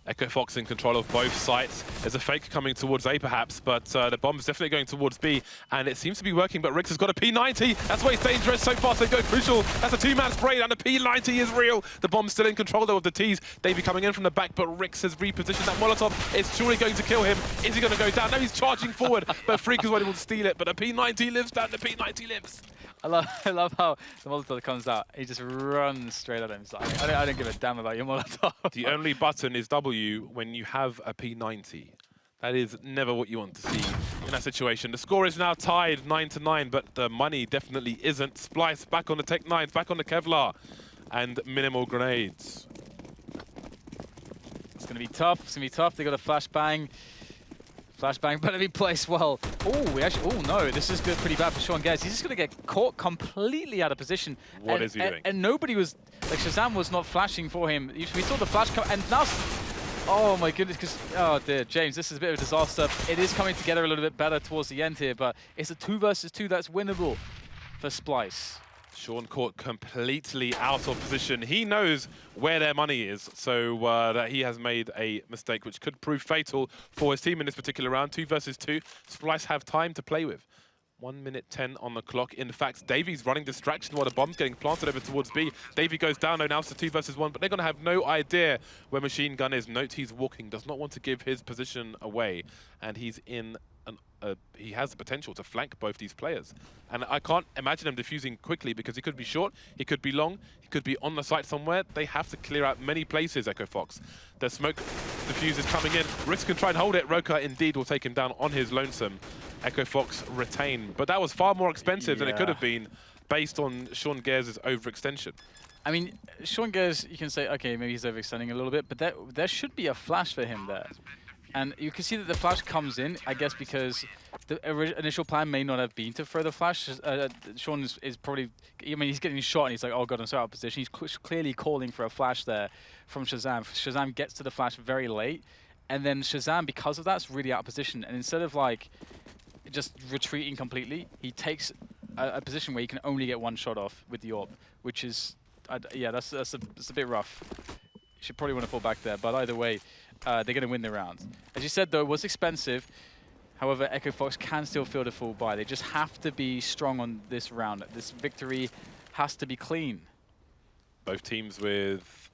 EchoFox in control of both sites. There's a fake coming towards A perhaps, but the bomb's definitely going towards B, and it seems to be working, but Rix has got a P90. That's why he's dangerous. So far, so good. Crucial. That's a two-man spray, and the P90 is real. The bomb's still in control, though, of the Ts. Davey coming in from the back, but Rix has repositioned that Molotov. It's surely going to kill him. Is he going to go down? No, he's charging forward, but Freak is able to steal it, but the P90 lives down. The P90 lives. I love how the Molotov comes out. He just runs straight at him. He's like, I don't give a damn about your Molotov. The only button is W when you have a P90. That is never what you want to see in that situation. The score is now tied 9-9, but the money definitely isn't. Splyce back on the Tech 9s, back on the Kevlar, and minimal grenades. It's going to be tough. It's going to be tough. They got a flashbang. Flashbang better be placed well. Oh no, this is good, pretty bad for Sean Gez. He's just going to get caught completely out of position. What is he doing? And nobody was, like Shazam was not flashing for him. We saw the flash come, and now, oh my goodness, because, oh dear, James, this is a bit of a disaster. It is coming together a little bit better towards the end here, but it's a 2 versus 2 that's winnable for Splyce. Sean caught completely out of position. He knows where their money is, so that he has made a mistake which could prove fatal for his team in this particular round. 2 versus 2. Splyce have time to play with. 1 minute 10 on the clock. In fact, Davey's running distraction while the bomb's getting planted over towards B. Davey goes down, though, now it's a 2 versus 1, but they're going to have no idea where Machine Gun is. Note he's walking, does not want to give his position away, and he's in he has the potential to flank both these players. And I can't imagine him defusing quickly because he could be short, he could be long, he could be on the site somewhere. They have to clear out many places, EchoFox. The smoke defuse is coming in. Risk can try and hold it. Roka indeed will take him down on his lonesome. EchoFox retain. But that was far more expensive than it could have been based on Sean Gez' overextension. I mean, Sean Gez, you can say, okay, maybe he's overextending a little bit, but there should be a flash for him there. And you can see that the flash comes in, I guess, because the initial plan may not have been to throw the flash. Sean is probably, I mean, he's getting shot and he's like, oh god, I'm so out of position. He's clearly calling for a flash there from Shazam. Shazam gets to the flash very late, and then Shazam, because of that, is really out of position. And instead of like just retreating completely, he takes a position where he can only get one shot off with the AWP, which is, yeah, that's a bit rough. You should probably want to fall back there, but either way, they're going to win the round. As you said, though, it was expensive. However, EchoFox can still field a full buy. They just have to be strong on this round. This victory has to be clean. Both teams with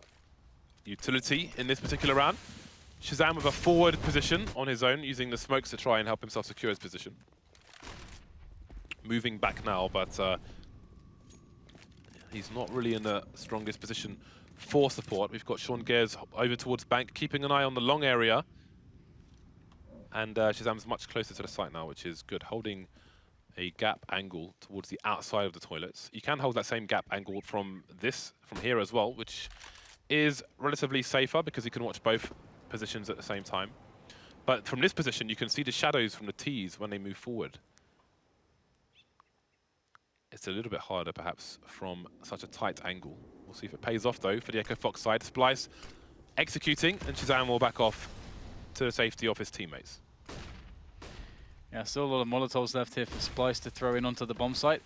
utility in this particular round. Shazam with a forward position on his own, using the smokes to try and help himself secure his position. Moving back now, but he's not really in the strongest position for support. We've got Sean Gez over towards Bank, keeping an eye on the long area. And Shazam's much closer to the site now, which is good. Holding a gap angle towards the outside of the toilets. You can hold that same gap angle from here as well, which is relatively safer because you can watch both positions at the same time. But from this position, you can see the shadows from the Ts when they move forward. It's a little bit harder, perhaps, from such a tight angle. We'll see if it pays off, though, for the EchoFox side. Splyce executing, and Shazam will back off to the safety of his teammates. Yeah, still a lot of Molotovs left here for Splyce to throw in onto the bomb site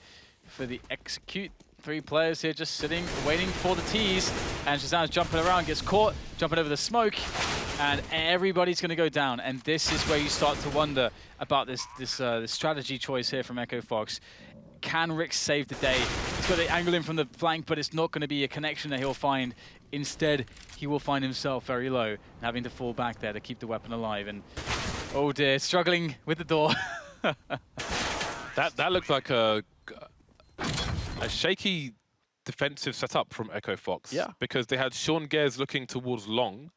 for the execute. 3 players here just sitting, waiting for the Ts, and Shazam's jumping around, gets caught, jumping over the smoke, and everybody's going to go down. And this is where you start to wonder about this strategy choice here from EchoFox. Can Rick save the day? He's got the angle in from the flank, but it's not going to be a connection that he'll find. Instead, he will find himself very low and having to fall back there to keep the weapon alive. And oh dear, struggling with the door. That looked like a shaky defensive setup from EchoFox. Yeah. Because they had Sean Gez looking towards long,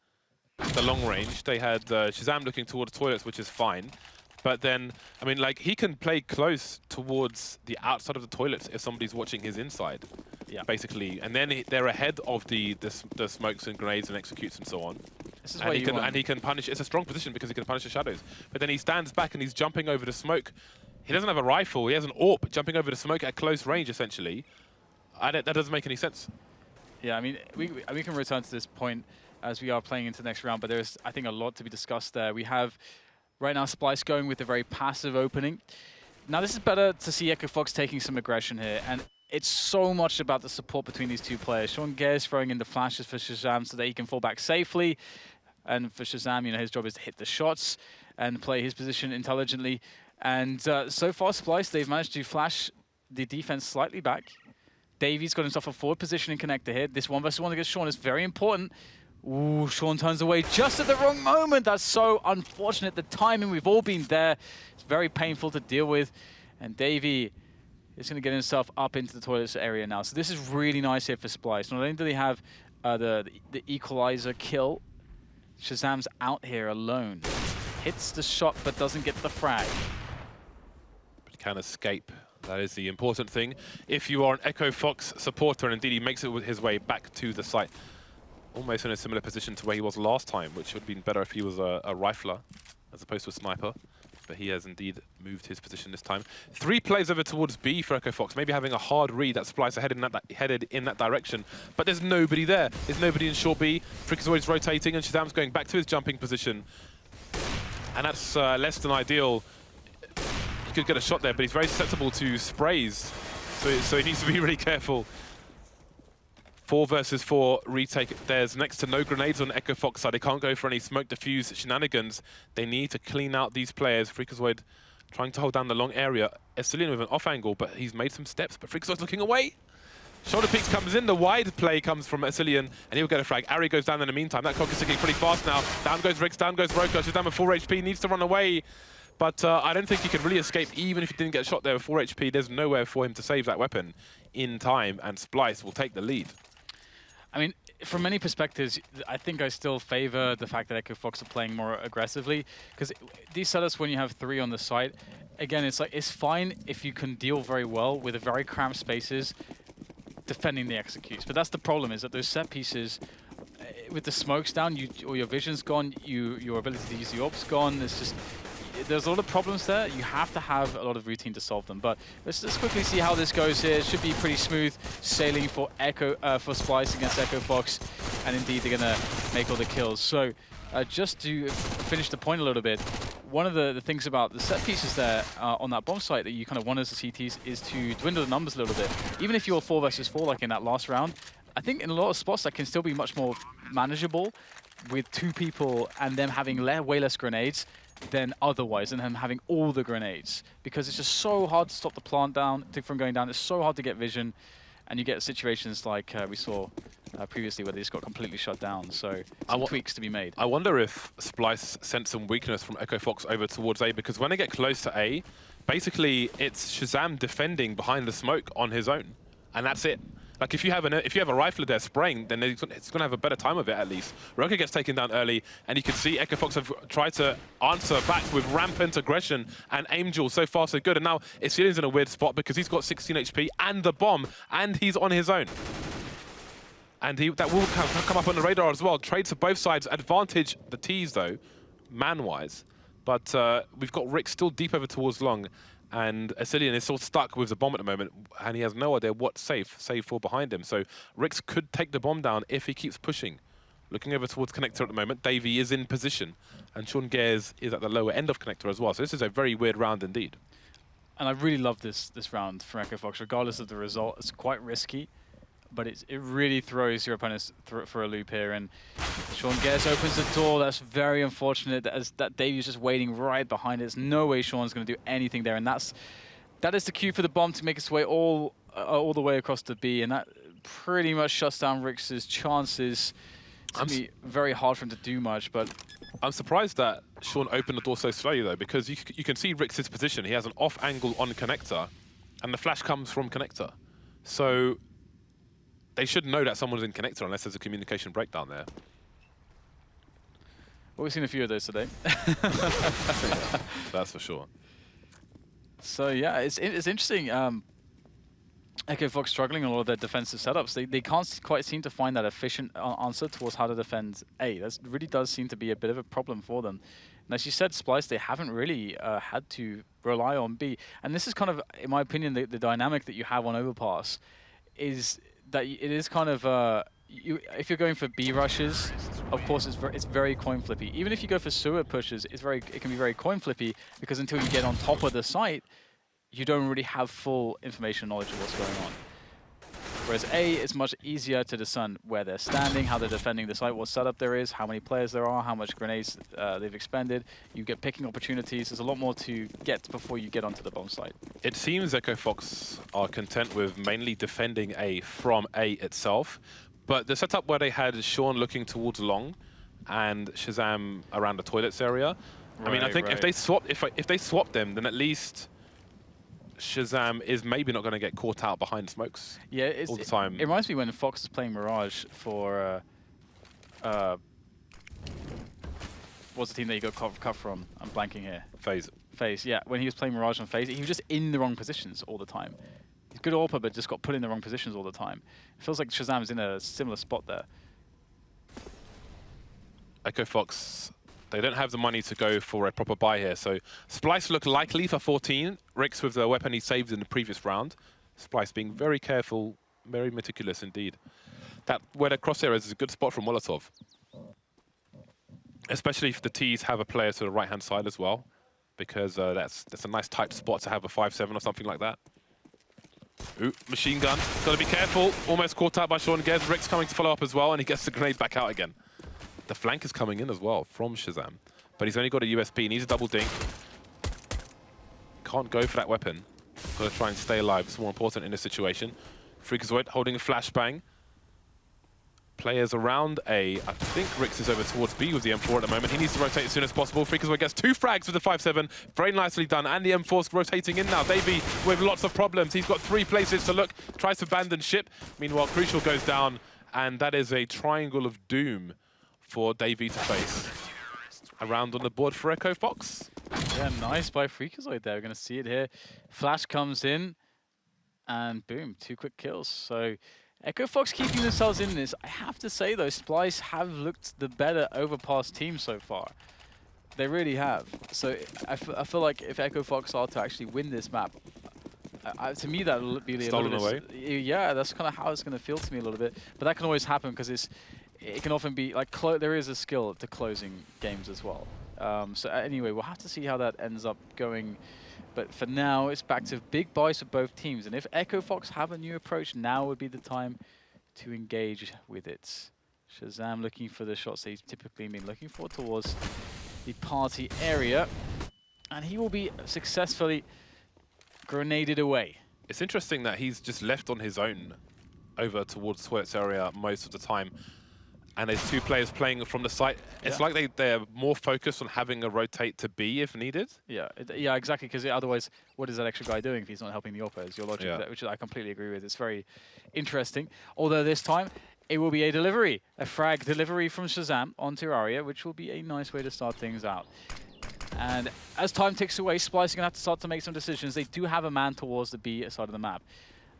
the long range. They had Shazam looking towards toilets, which is fine. But then, I mean, like, he can play close towards the outside of the toilets if somebody's watching his inside, basically. And then they're ahead of the smokes and grenades and executes and so on. This is why you want. And he can punish. It's a strong position because he can punish the shadows. But then he stands back and he's jumping over the smoke. He doesn't have a rifle. He has an AWP jumping over the smoke at close range, essentially. That doesn't make any sense. Yeah, I mean, we can return to this point as we are playing into the next round, but there's, I think, a lot to be discussed there. We have right now Splyce going with a very passive opening. Now, this is better to see EchoFox taking some aggression here, and it's so much about the support between these two players. Sean Gares throwing in the flashes for Shazam so that he can fall back safely, and for Shazam, you know, his job is to hit the shots and play his position intelligently. And so far, Splyce, they've managed to flash the defense slightly back. Davy's got himself a forward position in connector here. This 1v1 against Sean is very important. Ooh, Sean turns away just at the wrong moment. That's so unfortunate. The timing, we've all been there. It's very painful to deal with. And Davy is going to get himself up into the toilets area now. So this is really nice here for Splyce. Not only do they have the equalizer kill, Shazam's out here alone. Hits the shot but doesn't get the frag. But he can escape. That is the important thing. If you are an EchoFox supporter, and indeed he makes it his way back to the site, almost in a similar position to where he was last time, which would have been better if he was a rifler as opposed to a sniper. But he has indeed moved his position this time. 3 plays over towards B for EchoFox, maybe having a hard read that Splyce headed in that direction. But there's nobody there. There's nobody in short B. Freakazoid's rotating, and Shazam's going back to his jumping position. And that's less than ideal. He could get a shot there, but he's very susceptible to sprays. So he needs to be really careful. 4 versus 4 retake. There's next to no grenades on EchoFox side. They can't go for any smoke diffuse shenanigans. They need to clean out these players. Freakazoid trying to hold down the long area. Esilian with an off angle, but he's made some steps. But Freakazoid's looking away. Shoulder peaks comes in. The wide play comes from Esilian, and he'll get a frag. Ari goes down in the meantime. That clock is ticking pretty fast now. Down goes Rix, down goes Roko. She's down with 4 HP. Needs to run away. But I don't think he can really escape, even if he didn't get shot there with 4 HP. There's nowhere for him to save that weapon in time, and Splyce will take the lead. I mean, from many perspectives, I think I still favor the fact that EchoFox are playing more aggressively, because these setups, when you have 3 on the site, again, it's like, it's fine if you can deal very well with the very cramped spaces defending the executes. But that's the problem, is that those set pieces, with the smokes down, or your vision's gone, your ability to use the orb's gone. It's just, there's a lot of problems there. You have to have a lot of routine to solve them. But let's quickly see how this goes here. It should be pretty smooth sailing for Splyce against EchoFox, and indeed they're gonna make all the kills. So just to finish the point a little bit, one of the things about the set pieces there on that bomb site that you kind of want as the CTs is to dwindle the numbers a little bit. Even if you're 4 versus 4 like in that last round, I think in a lot of spots that can still be much more manageable with 2 people and them having way less grenades than otherwise, and them having all the grenades, because it's just so hard to stop the plant from going down. It's so hard to get vision, and you get situations like we saw previously where they just got completely shut down. So some tweaks to be made. I wonder if Splyce sent some weakness from EchoFox over towards A, because when they get close to A, basically it's Shazam defending behind the smoke on his own, and that's it. Like, if you have a rifler there spraying, then it's going to have a better time of it, at least. Roka gets taken down early, and you can see EchoFox have tried to answer back with rampant aggression and aim duel. So far, so good. And now Esilian's in a weird spot because he's got 16 HP and the bomb, and he's on his own. And that will come up on the radar as well. Trades for both sides. Advantage the T's, though, man-wise. But we've got Rick still deep over towards long. And Esilian is sort of stuck with the bomb at the moment, and he has no idea what's safe for behind him. So Rix could take the bomb down if he keeps pushing. Looking over towards connector at the moment, Davy is in position, and Sean Gares is at the lower end of connector as well. So this is a very weird round indeed. And I really love this round from EchoFox, regardless of the result. It's quite risky, but it really throws your opponents for a loop here. And Sean Gares opens the door. That's very unfortunate. That Davy's just waiting right behind it. There's no way Sean's going to do anything there. And that is the cue for the bomb to make its way all the way across the B. And that pretty much shuts down Rix's chances. It's going to be very hard for him to do much, but I'm surprised that Sean opened the door so slowly, though, because you can see Rix's position. He has an off angle on connector, and the flash comes from connector. So they should know that someone's in connector unless there's a communication breakdown there. Well, we've seen a few of those today. That's for sure. So yeah, it's interesting. EchoFox struggling on a lot of their defensive setups. They can't quite seem to find that efficient answer towards how to defend A. That really does seem to be a bit of a problem for them. And as you said, Splyce, they haven't really had to rely on B. And this is kind of, in my opinion, the dynamic that you have on Overpass is that it is kind of if you're going for B rushes, of course it's very coin flippy. Even if you go for sewer pushes, it can be very coin flippy because until you get on top of the site, you don't really have full information knowledge of what's going on. Whereas A, it's much easier to discern where they're standing, how they're defending the site, what setup there is, how many players there are, how much grenades they've expended. You get picking opportunities. There's a lot more to get before you get onto the bomb site. It seems EchoFox are content with mainly defending A from A itself, but the setup where they had Sean looking towards long and Shazam around the toilets area, I mean, I think if they swap them, then at least Shazam is maybe not going to get caught out behind smokes all the time. It reminds me when Fox was playing Mirage for what's the team that you got cut from? I'm blanking here. FaZe, yeah. When he was playing Mirage on FaZe, he was just in the wrong positions all the time. He's good AWPer, but just got put in the wrong positions all the time. It feels like Shazam's in a similar spot there. EchoFox, they don't have the money to go for a proper buy here, so Splyce look likely for 14. Rix with the weapon he saved in the previous round. Splyce being very careful, very meticulous indeed. That where the crosshair is a good spot from Molotov. Especially if the T's have a player to the right-hand side as well, because that's a nice tight spot to have a 5-7 or something like that. Ooh, machine gun. Got to be careful. Almost caught out by Sean Gez. Rix coming to follow up as well, and he gets the grenade back out again. The flank is coming in as well from Shazam, but he's only got a USP. He needs a double dink. Can't go for that weapon. Got to try and stay alive. It's more important in this situation. Freakazoid holding a flashbang. Players around A. I think Rix is over towards B with the M4 at the moment. He needs to rotate as soon as possible. Freakazoid gets 2 frags with the 5-7. Very nicely done. And the M4's rotating in now. Davey with lots of problems. He's got 3 places to look. Tries to abandon ship. Meanwhile, Crucial goes down. And that is a triangle of doom for Davey to face. Around on the board for EchoFox. Yeah, nice by Freakazoid there. We're going to see it here. Flash comes in. And boom, 2 quick kills. So EchoFox keeping themselves in this. I have to say, though, Splyce have looked the better Overpass team so far. They really have. So I feel like if EchoFox are to actually win this map, to me that will be stolen away. Yeah, that's kind of how it's going to feel to me a little bit. But that can always happen because it can often be like there is a skill to closing games as well. So anyway, we'll have to see how that ends up going. But for now, it's back to big buys for both teams. And if EchoFox have a new approach, now would be the time to engage with it. Shazam looking for the shots that he's typically been looking for towards the party area. And he will be successfully grenaded away. It's interesting that he's just left on his own over towards Toilets area most of the time. And there's 2 players playing from the site. It's like they're more focused on having a rotate to B if needed. Yeah, yeah, exactly. Because otherwise, what is that extra guy doing if he's not helping the AWPer? Is your logic, which I completely agree with. It's very interesting. Although this time, it will be a delivery, a frag delivery from Shazam on Terraria, which will be a nice way to start things out. And as time ticks away, Splyce are going to have to start to make some decisions. They do have a man towards the B side of the map.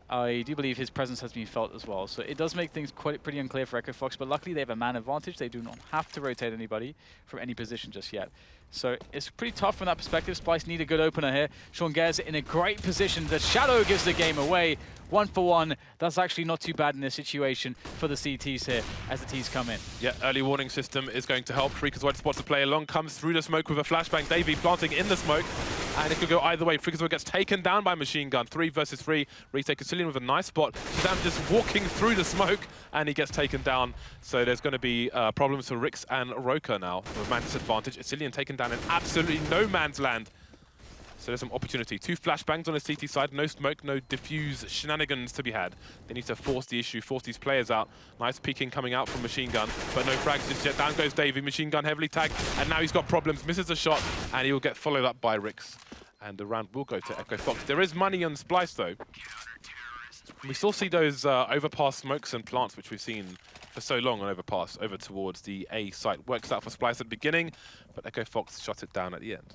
I do believe his presence has been felt as well. So it does make things pretty unclear for EchoFox, but luckily they have a man advantage. They do not have to rotate anybody from any position just yet. So it's pretty tough from that perspective. Splyce need a good opener here. Sean Gez in a great position. The Shadow gives the game away. 1 for 1. That's actually not too bad in this situation for the CTs here as the Ts come in. Yeah, early warning system is going to help. Freakazoid spots the play along, comes through the smoke with a flashbang. Davey planting in the smoke. And it could go either way. Freakazoid gets taken down by Machine Gun. 3 versus 3. Retake Casilian with a nice spot. Shazam just walking through the smoke, and he gets taken down. So there's going to be problems for Rix and Roka now with man disadvantage. Casilian taken down in absolutely no man's land. So there's some opportunity. 2 flashbangs on the CT side. No smoke, no diffuse shenanigans to be had. They need to force the issue, force these players out. Nice peeking coming out from Machine Gun, but no frags just yet. Down goes Davey. Machine Gun heavily tagged, and now he's got problems. Misses a shot, and he will get followed up by Rix. And the round will go to EchoFox. There is money on Splyce, though. We still see those overpass smokes and plants, which we've seen for so long on Overpass, over towards the A site. Works out for Splyce at the beginning, but EchoFox shut it down at the end.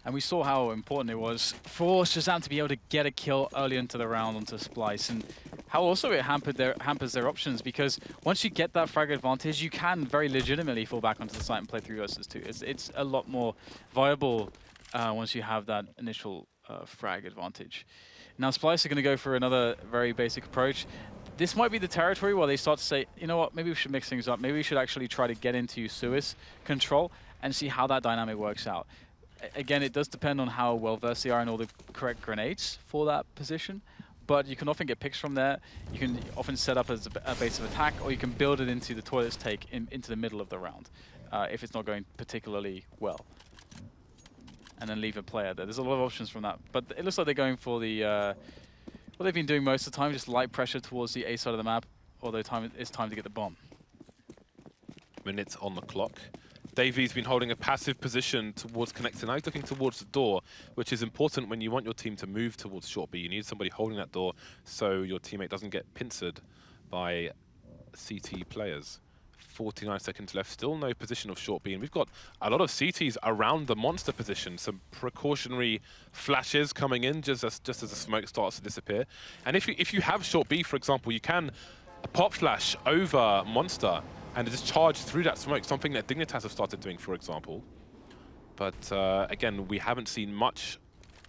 And we saw how important it was for Shazam to be able to get a kill early into the round onto Splyce, and how also it hampers their options, because once you get that frag advantage, you can very legitimately fall back onto the site and play 3 versus 2. It's a lot more viable once you have that initial frag advantage. Now Splyce are going to go for another very basic approach. this might be the territory where they start to say, you know what, maybe we should mix things up. Maybe we should actually try to get into Suis control and see how that dynamic works out. Again, it does depend on how well versed they are in all the correct grenades for that position. But you can often get picks from there. You can often set up as a base of attack, or you can build it into the toilets take into the middle of the round if it's not going particularly well. And then leave a player there. There's a lot of options from that. But it looks like they're going for the what they've been doing most of the time, just light pressure towards the A side of the map, although it's time to get the bomb. Minutes on the clock. Davy's been holding a passive position towards connecting. Now he's looking towards the door, which is important when you want your team to move towards short B. You need somebody holding that door so your teammate doesn't get pincered by CT players. 49 seconds left, still no position of short B. And we've got a lot of CTs around the monster position. Some precautionary flashes coming in just as the smoke starts to disappear. And if you have short B, for example, you can pop flash over monster and just charge through that smoke, something that Dignitas have started doing, for example. But again, we haven't seen much,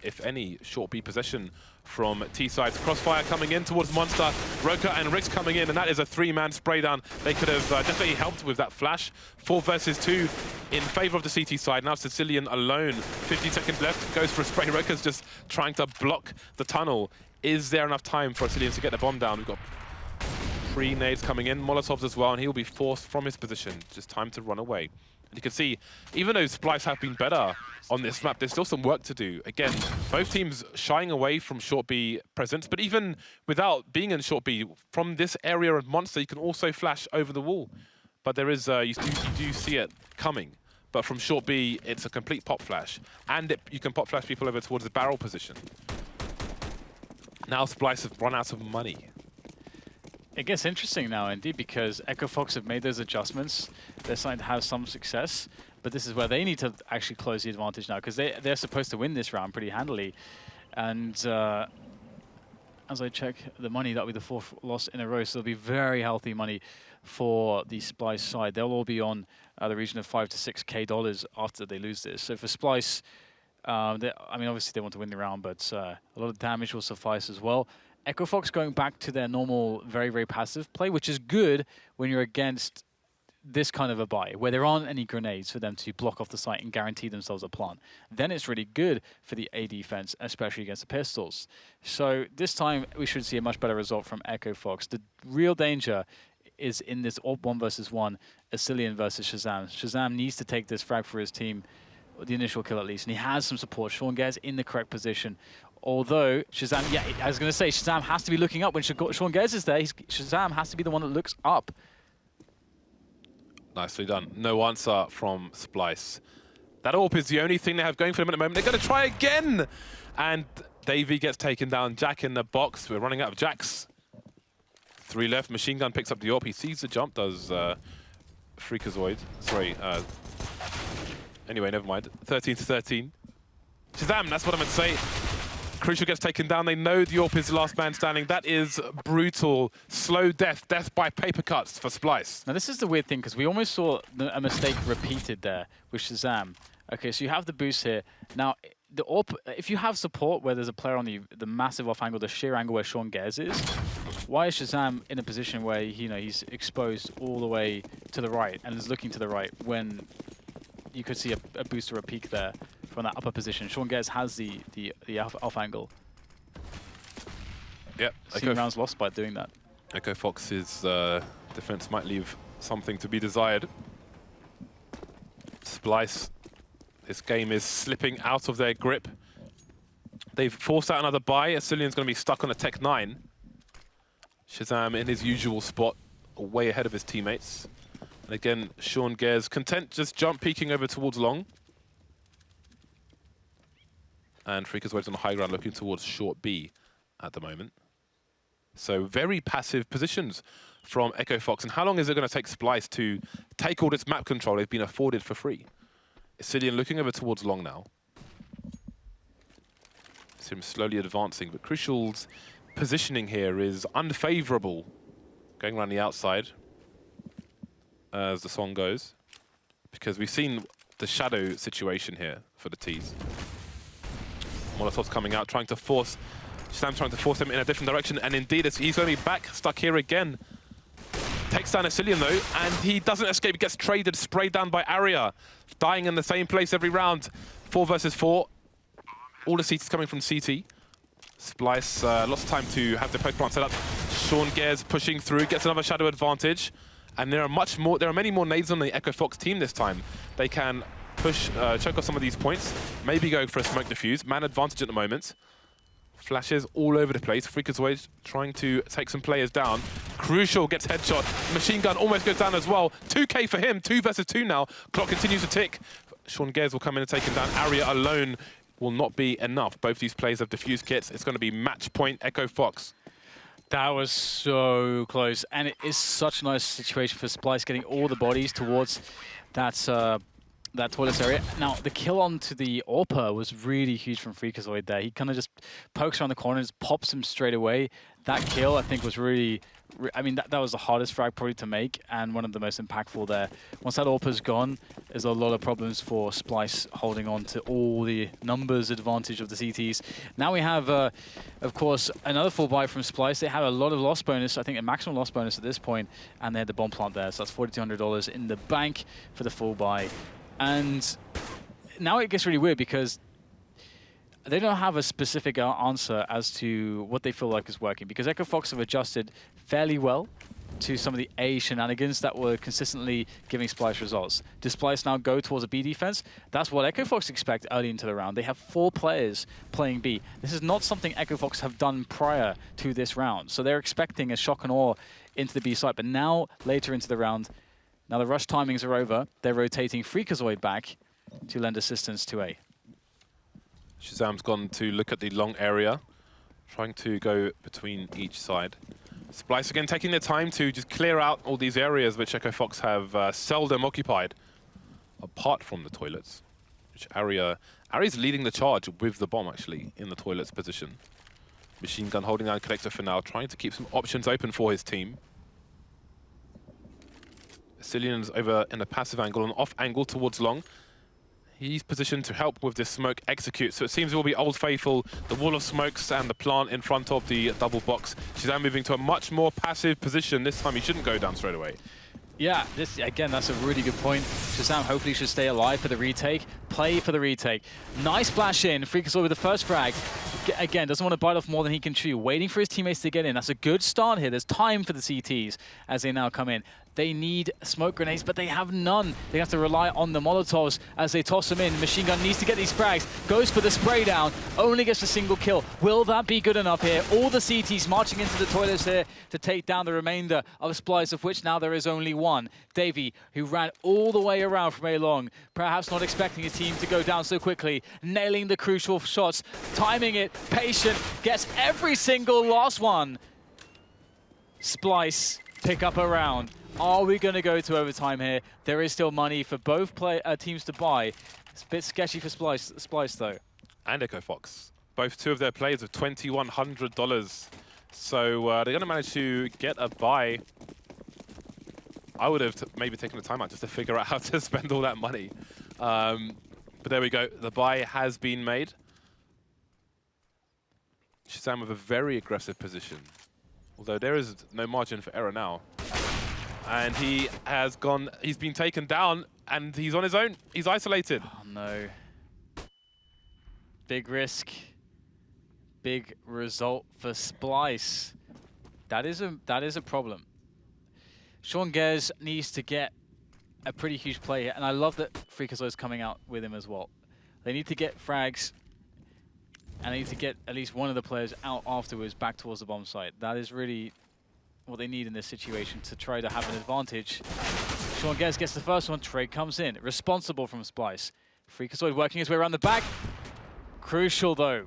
if any, short B possession from T-sides. Crossfire coming in towards Monster, Roka and Rix coming in, and that is a 3-man spray down. They could have definitely helped with that flash. 4 versus 2 in favor of the CT side. Now Sicilian alone, 50 seconds left, goes for a spray. Roka's just trying to block the tunnel. Is there enough time for Sicilian to get the bomb down? We've got 3 nades coming in, Molotovs as well, and he'll be forced from his position. Just time to run away. And you can see, even though Splyce have been better on this map, there's still some work to do. Again, both teams shying away from short B presence, but even without being in short B, from this area of Monster, you can also flash over the wall. But there is, you do see it coming. But from short B, it's a complete pop flash. And you can pop flash people over towards the barrel position. Now Splyce have run out of money. It gets interesting now, indeed, because EchoFox have made those adjustments. They're starting to have some success, but this is where they need to actually close the advantage now, because they're supposed to win this round pretty handily. And as I check the money, that'll be the 4th loss in a row, so it'll be very healthy money for the Splyce side. They'll all be on the region of $5 to $6K after they lose this. So for Splyce, I mean, obviously they want to win the round, but a lot of damage will suffice as well. EchoFox going back to their normal, very, very passive play, which is good when you're against this kind of a buy, where there aren't any grenades for them to block off the site and guarantee themselves a plant. Then it's really good for the A defense, especially against the pistols. So this time, we should see a much better result from EchoFox. The real danger is in this 1 versus 1, Asilian versus Shazam. Shazam needs to take this frag for his team, the initial kill at least, and he has some support. Sean Gares in the correct position. Although Shazam, yeah, I was going to say, Shazam has to be looking up. When Sean Gares is there, Shazam has to be the one that looks up. Nicely done. No answer from Splyce. That AWP is the only thing they have going for them at the moment. They're going to try again! And Davey gets taken down. Jack in the box. We're running out of Jacks. 3 left. Machine Gun picks up the AWP. He sees the jump, does Freakazoid. Sorry. Anyway, never mind. 13 to 13. Shazam, that's what I meant to say. Crucial gets taken down. They know the AWP is the last man standing. That is brutal. Slow death. Death by paper cuts for Splyce. Now, this is the weird thing, because we almost saw a mistake repeated there with Shazam. Okay, so you have the boost here. Now, the AWP, if you have support where there's a player on the massive off angle, the sheer angle where Sean Gares is, why is Shazam in a position where he's exposed all the way to the right and is looking to the right when you could see a boost or a peak there from that upper position? Sean Gares has the off angle. Yep. Seen rounds lost by doing that. EchoFox's defense might leave something to be desired. Splyce, this game is slipping out of their grip. They've forced out another buy. Asilian's going to be stuck on a Tech 9. Shazam in his usual spot, way ahead of his teammates. And again, Sean Gares content just jump peeking over towards long. And Freakazoid's on the high ground looking towards short B at the moment. So very passive positions from EchoFox. And how long is it going to take Splyce to take all this map control they've been afforded for free? Asilian looking over towards long now. See him slowly advancing, but Crucial's positioning here is unfavorable. Going around the outside as the song goes, because we've seen the shadow situation here for the T's. Molotov's coming out, trying to force Shazam's trying to force him in a different direction, and indeed, he's going to be back, stuck here again. Takes down Asilian though, and he doesn't escape. He gets traded, sprayed down by Aria. Dying in the same place every round. 4 versus 4. All the CTs coming from CT. Splyce lots of time to have the poke plant set up. Sean Gares pushing through, gets another shadow advantage. And there are many more nades on the EchoFox team this time. They can push, choke off some of these points. Maybe go for a smoke diffuse. Man advantage at the moment. Flashes all over the place. Freakazoid trying to take some players down. Crucial gets headshot. Machine gun almost goes down as well. 2K for him. 2 versus 2 now. Clock continues to tick. Sean Gares will come in and take him down. Aria alone will not be enough. Both these players have diffuse kits. It's going to be match point EchoFox. That was so close, and it is such a nice situation for Splyce getting all the bodies towards that toilets area. Now, the kill onto the AWPer was really huge from Freakazoid there. He kind of just pokes around the corner, just pops him straight away. That kill, I think, was really... I mean, that was the hardest frag probably to make, and one of the most impactful there. Once that AWPer's gone, there's a lot of problems for Splyce holding on to all the numbers advantage of the CTs. Now we have, of course, another full buy from Splyce. They have a lot of loss bonus, I think a maximum loss bonus at this point, and they had the bomb plant there, so that's $4,200 in the bank for the full buy. And now it gets really weird because they don't have a specific answer as to what they feel like is working, because EchoFox have adjusted fairly well to some of the A shenanigans that were consistently giving Splyce results. Does Splyce now go towards a B defense? That's what EchoFox expect early into the round. They have 4 players playing B. This is not something EchoFox have done prior to this round. So they're expecting a shock and awe into the B side. But now, later into the round, now the rush timings are over. They're rotating Freakazoid back to lend assistance to A. Shazam's gone to look at the long area, trying to go between each side. Splyce again taking their time to just clear out all these areas which EchoFox have seldom occupied, apart from the toilets, which Aria's leading the charge with the bomb actually in the toilets position. Machine gun holding down Connector for now, trying to keep some options open for his team. Asilian's over in a passive angle, an off angle towards long. He's positioned to help with this smoke execute. So it seems it will be Old Faithful, the wall of smokes and the plant in front of the double box. She's now moving to a much more passive position. This time he shouldn't go down straight away. Yeah, this again, that's a really good point. Shazam hopefully should stay alive for the retake. Play for the retake. Nice flash in. Freakazoid with the first frag. Again, doesn't want to bite off more than he can chew. Waiting for his teammates to get in. That's a good start here. There's time for the CTs as they now come in. They need smoke grenades, but they have none. They have to rely on the Molotovs as they toss them in. Machine gun needs to get these frags. Goes for the spray down. Only gets a single kill. Will that be good enough here? All the CTs marching into the toilets here to take down the remainder of Splyce, of which now there is only one. Davey, who ran all the way around from A long, perhaps not expecting his team to go down so quickly, nailing the crucial shots, timing it, patient, gets every single last one. Splyce pick up a round. Are we going to go to overtime here? There is still money for both teams to buy. It's a bit sketchy for Splyce though. And EchoFox. Both 2 of their players with $2,100. So they're going to manage to get a buy. I would have maybe taken a timeout just to figure out how to spend all that money. But there we go. The buy has been made. Shazam with a very aggressive position. Although there is no margin for error now. And he's been taken down, and he's on his own. He's isolated. Oh no. Big risk. Big result for Splyce. That is a problem. Sean Gares needs to get a pretty huge play here, and I love that Freakazoid is coming out with him as well. They need to get frags, and they need to get at least one of the players out afterwards back towards the bomb site. That is really what they need in this situation to try to have an advantage. Sean Gares gets the first one, trade comes in. Responsible from Splyce. Freakazoid working his way around the back. Crucial though.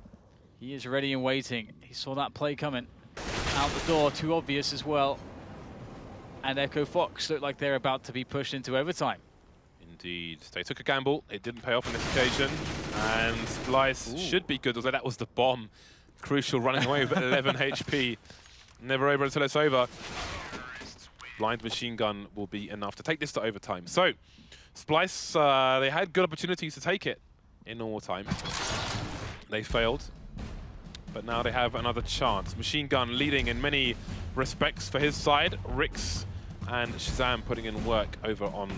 He is ready and waiting. He saw that play coming. Out the door, too obvious as well. And EchoFox look like they're about to be pushed into overtime. Indeed. They took a gamble. It didn't pay off on this occasion. And Splyce should be good, although that was the bomb. Crucial running away with 11 HP. Never over until it's over. Blind machine gun will be enough to take this to overtime. So, Splyce, they had good opportunities to take it in normal time. They failed. But now they have another chance. Machine Gun leading in many respects for his side. Rix and Shazam putting in work over on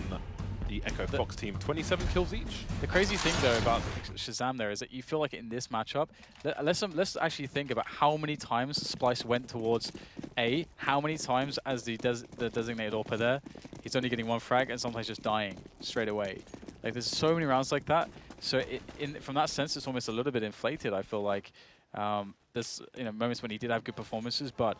the EchoFox team. 27 kills each. The crazy thing, though, about Shazam there is that you feel like in this matchup, let's actually think about how many times Splyce went towards A, how many times as the designated AWPer there, he's only getting one frag and sometimes just dying straight away. Like, there's so many rounds like that. So from that sense, it's almost a little bit inflated, I feel like. There's moments when he did have good performances, but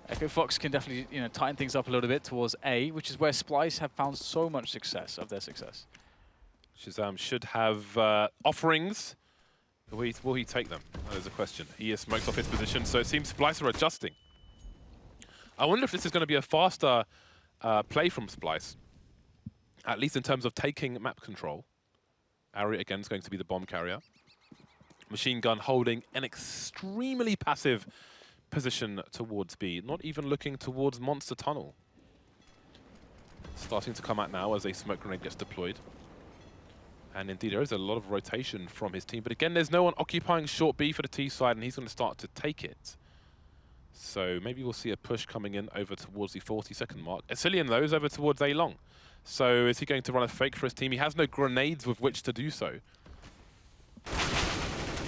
EchoFox can definitely tighten things up a little bit towards A, which is where Splyce have found so much success of their success. Shazam should have offerings. Will he take them? There's a question. He is smokes off his position, so it seems Splyce are adjusting. I wonder if this is going to be a faster play from Splyce, at least in terms of taking map control. Ari again is going to be the bomb carrier. Machine Gun holding an extremely passive position towards B, not even looking towards Monster Tunnel. Starting to come out now as a smoke grenade gets deployed. And indeed, there is a lot of rotation from his team. But again, there's no one occupying short B for the T side, and he's going to start to take it. So maybe we'll see a push coming in over towards the 40-second mark. Asilian, though, is over towards A long. So is he going to run a fake for his team? He has no grenades with which to do so.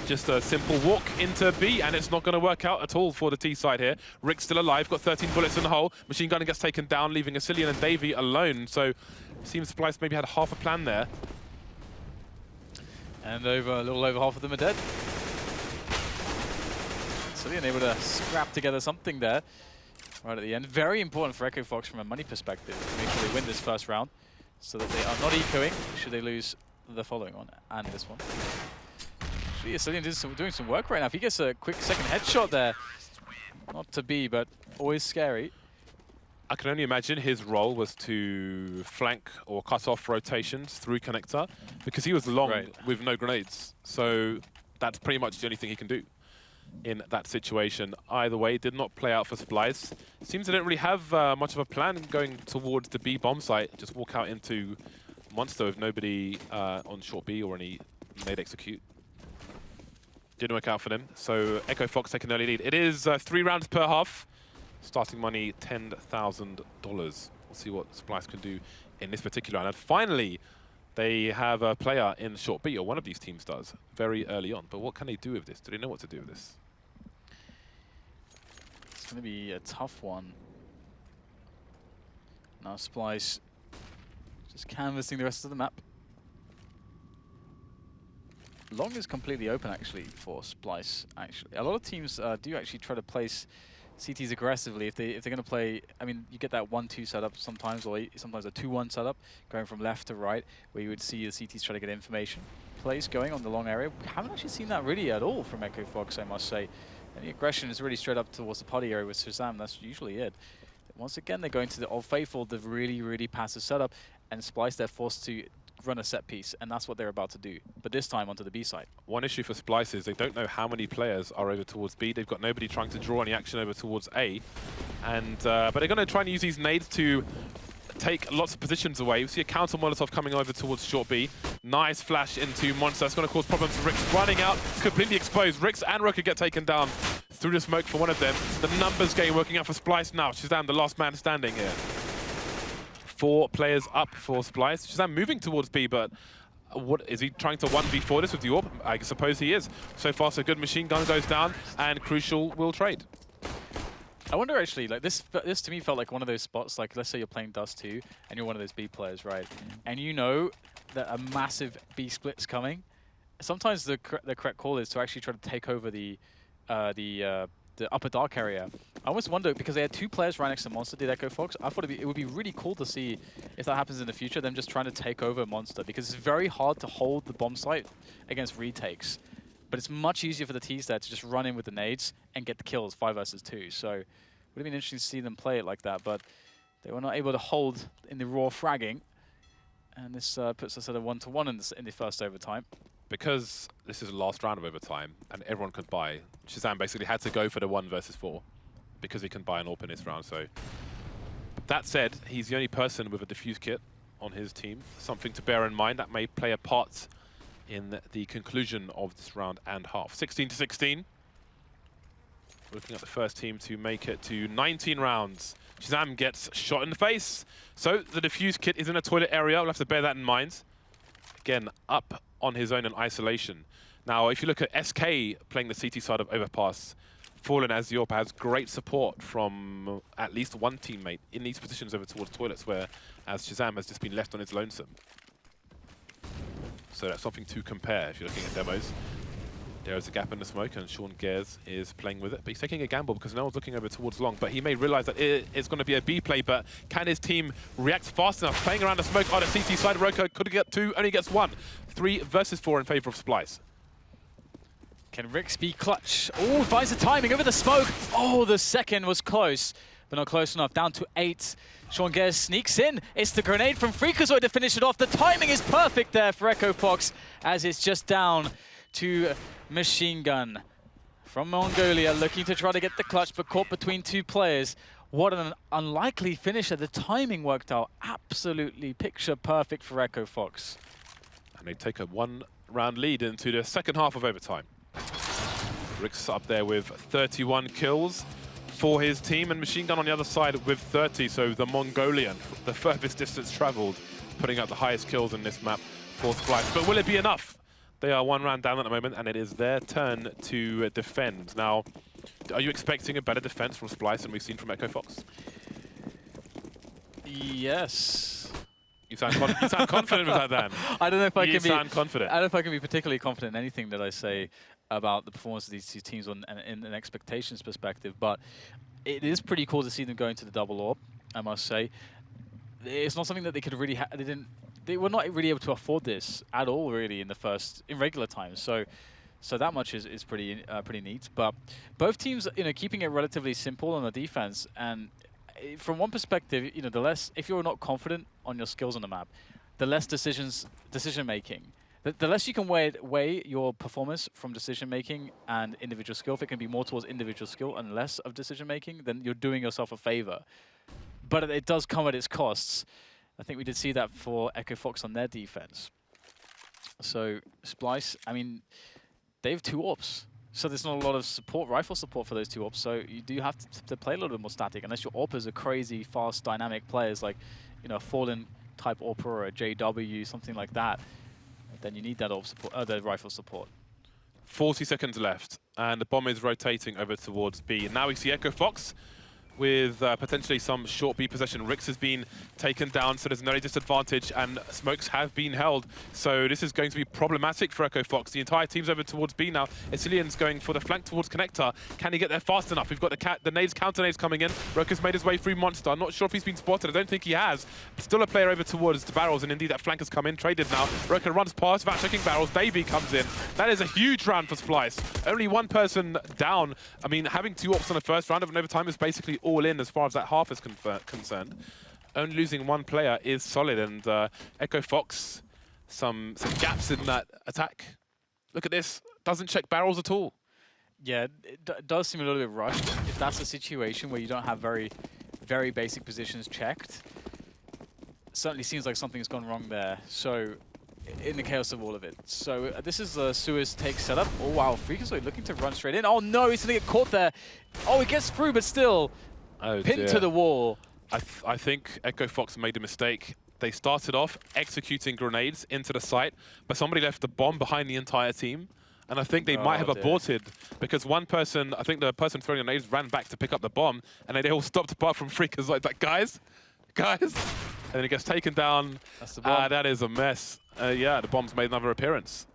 Just a simple walk into B, and it's not going to work out at all for the T side here. Rick's still alive, got 13 bullets in the hole. Machine Gun gets taken down, leaving Asilian and Davey alone. So it seems Splyce maybe had half a plan there. And a little over half of them are dead. Asilian able to scrap together something there right at the end. Very important for EchoFox from a money perspective to make sure they win this first round, so that they are not ecoing should they lose the following one and this one. Asilian is doing some work right now. If he gets a quick second headshot there, not to be, but always scary. I can only imagine his role was to flank or cut off rotations through connector, because he was long with no grenades. So that's pretty much the only thing he can do in that situation. Either way, did not play out for Splyce. Seems they didn't really have much of a plan going towards the B bomb site. Just walk out into Monster with nobody on short B or any nade execute. Didn't work out for them. So EchoFox take an early lead. It is 3 rounds per half. Starting money $10,000. We'll see what Splyce can do in this particular round. And finally, they have a player in short B, or one of these teams does, very early on. But what can they do with this? Do they know what to do with this? It's going to be a tough one. Now Splyce just canvassing the rest of the map. Long is completely open, actually, for Splyce, actually. A lot of teams do actually try to place CTs aggressively if they're going to play. I mean, you get that 1-2 setup sometimes, or sometimes a 2-1 setup, going from left to right, where you would see the CTs try to get information plays going on the long area. We haven't actually seen that really at all from EchoFox, I must say. And the aggression is really straight up towards the party area with Shazam. That's usually it. Once again, they're going to the Old Faithful, the really, really passive setup, and Splyce, they're forced to run a set piece, and that's what they're about to do. But this time onto the B side. One issue for Splyce is they don't know how many players are over towards B. They've got nobody trying to draw any action over towards A. And but they're going to try and use these nades to take lots of positions away. We see a counter Molotov coming over towards short B. Nice flash into Monster. That's going to cause problems for Rix. Running out, completely exposed. Rix and Rocket get taken down through the smoke for one of them. The numbers game working out for Splyce now. Shazam, the last man standing here. 4 players up for Splyce. Shazam moving towards B, but what is he trying to 1v4 this with the AWP? I suppose he is. So far, so good. Machine Gun goes down, and Crucial will trade. I wonder, actually, like this to me felt like one of those spots, like let's say you're playing Dust 2, and you're one of those B players, right? And you know that a massive B split's coming. Sometimes the correct call is to actually try to take over the upper dark area. I almost wonder, because they had 2 players right next to Monster, did EchoFox. I thought it would be really cool to see if that happens in the future, them just trying to take over Monster, because it's very hard to hold the bomb site against retakes. But it's much easier for the T's there to just run in with the nades and get the kills 5 versus 2. So it would have been interesting to see them play it like that, but they were not able to hold in the raw fragging. And this puts us at a 1-to-1 in the first overtime. Because this is the last round of overtime, and everyone could buy, Shazam basically had to go for the 1 versus 4, because he can buy an AWP in this round. So that said, he's the only person with a defuse kit on his team. Something to bear in mind that may play a part in the conclusion of this round and half. 16-16. Looking at the first team to make it to 19 rounds. Shazam gets shot in the face. So the defuse kit is in a toilet area. We'll have to bear that in mind. Again, up on his own in isolation. Now, if you look at SK playing the CT side of Overpass, Fallen as Yorp has great support from at least one teammate in these positions over towards toilets, where as Shazam has just been left on his lonesome. So that's something to compare if you're looking at demos. There is a gap in the smoke, and Sean Gares is playing with it. But he's taking a gamble because no one's looking over towards long. But he may realize that it's going to be a B play, but can his team react fast enough? Playing around the smoke on the CT side, Roko could get 2, only gets 1. 3 versus 4 in favor of Splyce. Can Rix be clutch? Oh, finds the timing over the smoke. Oh, the second was close, but not close enough. Down to 8. Sean Gares sneaks in. It's the grenade from Freakazoid to finish it off. The timing is perfect there for EchoFox, as it's just down to Machine Gun from Mongolia, looking to try to get the clutch, but caught between 2 players. What an unlikely finisher. The timing worked out absolutely picture perfect for EchoFox. And they take a 1-round lead into the second half of overtime. Rix up there with 31 kills for his team, and Machine Gun on the other side with 30. So the Mongolian, the furthest distance traveled, putting out the highest kills in this map for Splyce. But will it be enough? They are 1 round down at the moment, and it is their turn to defend. Now, are you expecting a better defense from Splyce than we've seen from EchoFox? Yes. You sound confident with that, Dan. I don't know if I you can be. sound confident. I don't know if I can be particularly confident in anything that I say about the performance of these 2 teams in an expectations perspective, but it is pretty cool to see them going to the double orb, I must say. It's not something that they could really they were not really able to afford this at all, really, in regular times. So that much is pretty neat. But both teams, keeping it relatively simple on the defense, and from one perspective, the less, if you're not confident on your skills on the map, the less decision making. The less you can weigh your performance from decision making and individual skill. If it can be more towards individual skill and less of decision making, then you're doing yourself a favor. But it does come at its costs. I think we did see that for EchoFox on their defense. So Splyce, I mean, they have 2 AWPs. So there's not a lot of support, rifle support for those 2 AWPs. So you do have to play a little bit more static, unless your AWPers are crazy, fast, dynamic players like, a Fallen type AWPer or a JW, something like that. Then you need that AWP support, the rifle support. 40 seconds left, and the bomb is rotating over towards B. And now we see EchoFox with potentially some short B possession. Rix has been taken down, so there's no disadvantage, and smokes have been held. So this is going to be problematic for EchoFox. The entire team's over towards B now. Esilian's going for the flank towards Connector. Can he get there fast enough? We've got the nades, counter nades coming in. Roka's made his way through Monster. I'm not sure if he's been spotted. I don't think he has. Still a player over towards the barrels, and indeed that flank has come in. Traded now. Roka runs past without checking barrels. Davey comes in. That is a huge round for Splyce. Only 1 person down. I mean, having 2 AWPs on the first round of an overtime is basically all in as far as that half is concerned. Only losing 1 player is solid, and EchoFox, some gaps in that attack. Look at this, doesn't check barrels at all. Yeah, it does seem a little bit rushed. If that's a situation where you don't have very, very basic positions checked, it certainly seems like something's gone wrong there. So, in the chaos of all of it. So this is the Suez take setup. Oh wow, Freakazoid looking to run straight in. Oh no, he's gonna get caught there. Oh, he gets through, but still pinned to the wall. I think EchoFox made a mistake. They started off executing grenades into the site, but somebody left the bomb behind the entire team. And I think they might have aborted, because one person, I think the person throwing the grenades ran back to pick up the bomb, and they all stopped apart from Freakazoid, like, guys. And then it gets taken down. That's the bomb. That is a mess. Yeah, the bomb's made another appearance.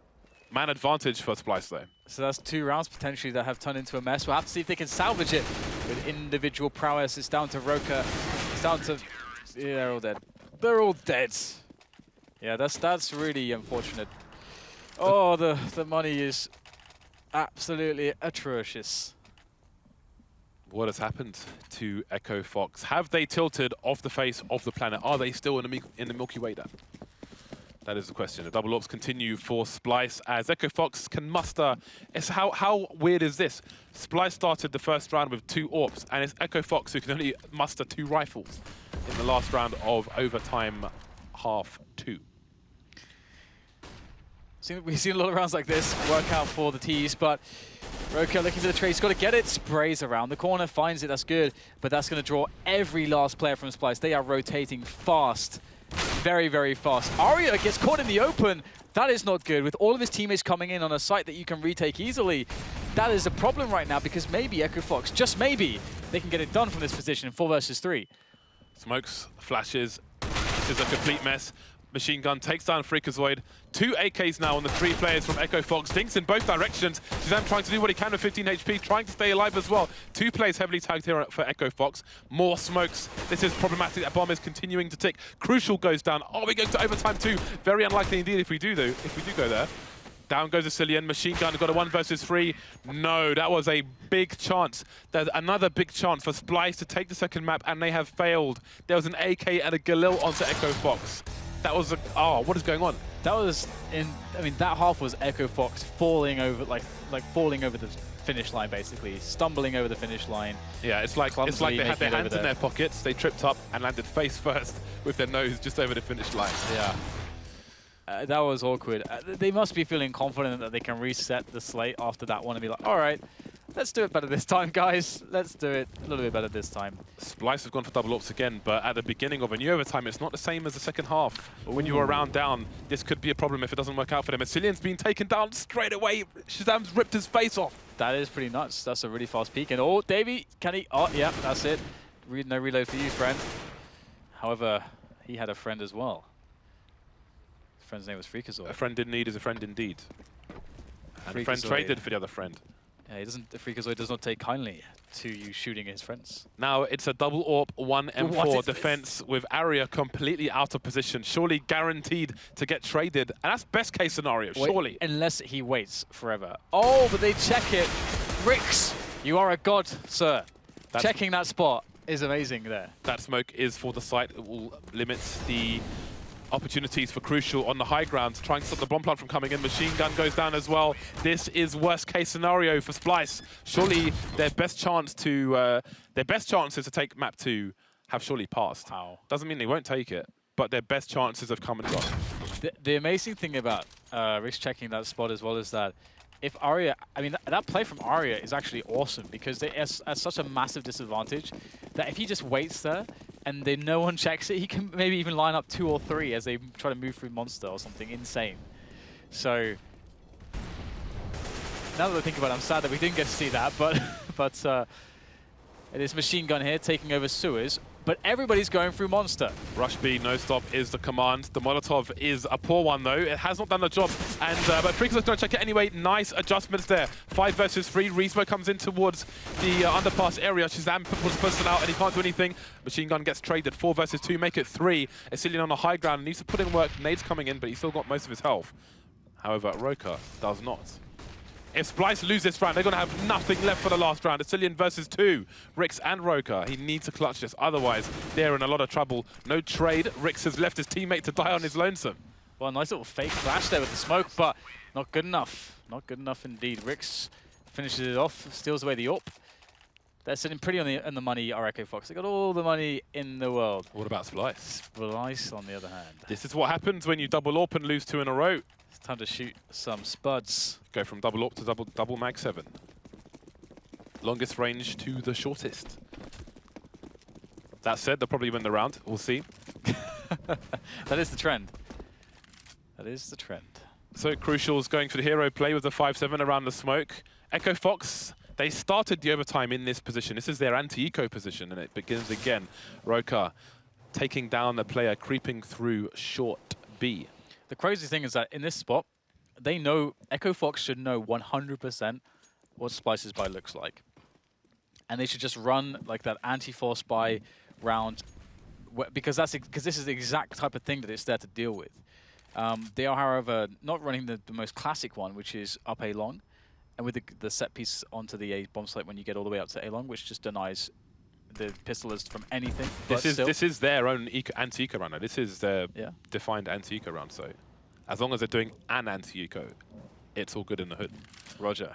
Man advantage for Splyce, though. So that's 2 rounds potentially that have turned into a mess. We'll have to see if they can salvage it with individual prowess. It's down to Roka. It's down to... Yeah, they're all dead. They're all dead. Yeah, that's really unfortunate. Oh, the money is absolutely atrocious. What has happened to EchoFox? Have they tilted off the face of the planet? Are they still in the Milky Way then? That is the question. The double ops continue for Splyce as EchoFox can muster. How weird is this? Splyce started the first round with 2 AWPs, and it's EchoFox who can only muster 2 rifles in the last round of overtime half 2. We've seen a lot of rounds like this work out for the T's, but Roka looking for the trade. He's got to get it. Sprays around the corner, finds it. That's good. But that's going to draw every last player from Splyce. They are rotating fast. Very, very fast. Aria gets caught in the open. That is not good. With all of his teammates coming in on a site that you can retake easily, that is a problem right now because maybe EchoFox, just maybe, they can get it done from this position in 4 versus 3. Smokes, flashes. This is a complete mess. Machine Gun takes down Freakazoid. 2 AKs now on the 3 players from EchoFox. Dinks in both directions. Shazam trying to do what he can with 15 HP, trying to stay alive as well. 2 players heavily tagged here for EchoFox. More smokes. This is problematic. That bomb is continuing to tick. Crucial goes down. Are we going to overtime too? Very unlikely indeed if we do go there. Down goes Asilian. Machine Gun got a 1 versus 3. No, that was a big chance. There's another big chance for Splyce to take the second map, and they have failed. There was an AK and a Galil onto EchoFox. That was a, oh, what is going on? That was that half was EchoFox falling over, like falling over the finish line, basically stumbling over the finish line. Yeah, it's like they had their hands in their pockets. They tripped up and landed face first with their nose just over the finish line. Yeah. That was awkward. They must be feeling confident that they can reset the slate after that one and be like, all right, let's do it better this time, guys. Let's do it a little bit better this time. Splyce have gone for double ops again, but at the beginning of a new overtime, it's not the same as the second half. When you are around down, this could be a problem if it doesn't work out for them. Asilian's been taken down straight away. Shazam's ripped his face off. That is pretty nuts. That's a really fast peek. And oh, Davey, can he? Oh, yeah, that's it. No reload for you, friend. However, he had a friend as well. His friend's name was Freakazoid. A friend in need is a friend indeed. And a friend traded for the other friend. Yeah, Freakazoid does not take kindly to you shooting his friends. Now it's a double AWP 1 M4 defense with Aria completely out of position. Surely guaranteed to get traded. And that's best case scenario, surely. Unless he waits forever. Oh, but they check it. Rix, you are a god, sir. Checking that spot is amazing there. That smoke is for the site. It will limit the opportunities for Crucial on the high ground, trying to stop the bomb plant from coming in. Machine Gun goes down as well. This is worst case scenario for Splyce. Surely their best chances to take map 2 have surely passed. Wow. Doesn't mean they won't take it, but their best chances have come and gone. The amazing thing about Rix checking that spot as well is that if Aria, that play from Aria is actually awesome because they are at such a massive disadvantage that if he just waits there and then no one checks it, he can maybe even line up 2 or 3 as they try to move through Monster or something insane. So now that I think about it, I'm sad that we didn't get to see that, but it is Machine Gun here taking over sewers. But everybody's going through Monster. Rush B, no stop is the command. The Molotov is a poor one, though. It has not done the job. And but Freakazoid's going to check it anyway. Nice adjustments there. 5 versus 3. Reesmo comes in towards the underpass area. Shazam was person out, and he can't do anything. Machine Gun gets traded. 4 versus 2, make it 3. Asilian on the high ground needs to put in work. Nade's coming in, but he's still got most of his health. However, Roka does not. If Splyce lose this round, they're going to have nothing left for the last round. Asilian versus 2. Rix and Roka. He needs to clutch this. Otherwise, they're in a lot of trouble. No trade. Rix has left his teammate to die on his lonesome. Well, nice little fake flash there with the smoke, but not good enough. Not good enough indeed. Rix finishes it off, steals away the AWP. They're sitting pretty on the money, our EchoFox. They got all the money in the world. What about Splyce? Splyce, on the other hand. This is what happens when you double AWP and lose 2 in a row. It's time to shoot some spuds. Go from double AWP to double mag 7. Longest range to the shortest. That said, they'll probably win the round. We'll see. That is the trend. That is the trend. So Crucial's going for the hero play with the 5-7 around the smoke. EchoFox, they started the overtime in this position. This is their anti-eco position, and it begins again. Roka taking down the player, creeping through short B. The crazy thing is that in this spot, they know, EchoFox should know 100% what Splyce's buy looks like. And they should just run like that anti-force buy round, because this is the exact type of thing that it's there to deal with. They are, however, not running the most classic one, which is up A long, and with the set piece onto the A bomb site when you get all the way up to A long, which just denies the pistolist from anything. This is their own anti-eco runner. This is their defined anti-eco round. So as long as they're doing an anti-eco, it's all good in the hood. Roger.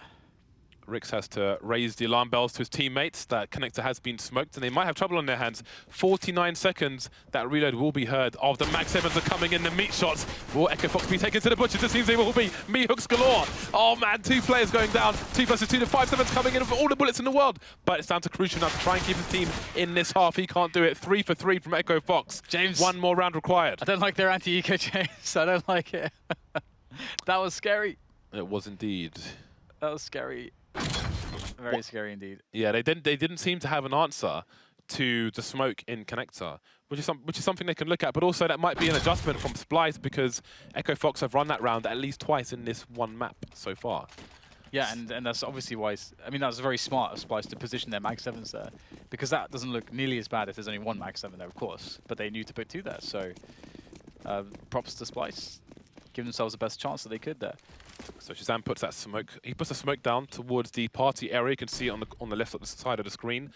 Rix has to raise the alarm bells to his teammates that connector has been smoked, and they might have trouble on their hands. 49 seconds, that reload will be heard. Oh, the Max 7s are coming in, the meat shots. Will EchoFox be taken to the butchers? It seems they will be. Me hooks galore. Oh man, 2 players going down. 2 versus 2, the 5-7s coming in with all the bullets in the world. But it's down to Crucial now to try and keep his team in this half. He can't do it. 3 for 3 from EchoFox. James. 1 more round required. I don't like their anti-eco, James. I don't like it. That was scary. It was indeed. That was scary. Very scary indeed. Yeah, they didn't seem to have an answer to the smoke in connector, which is something they can look at. But also that might be an adjustment from Splyce, because EchoFox have run that round at least twice in this one map so far. Yeah, and that's obviously why. I mean, that was very smart of Splyce to position their Mag 7s there, because that doesn't look nearly as bad if there's only 1 Mag 7 there, of course. But they knew to put 2 there, so props to Splyce. Give themselves the best chance that they could there. So Shazam puts that smoke. He puts the smoke down towards the party area. You can see it on the left side of the screen.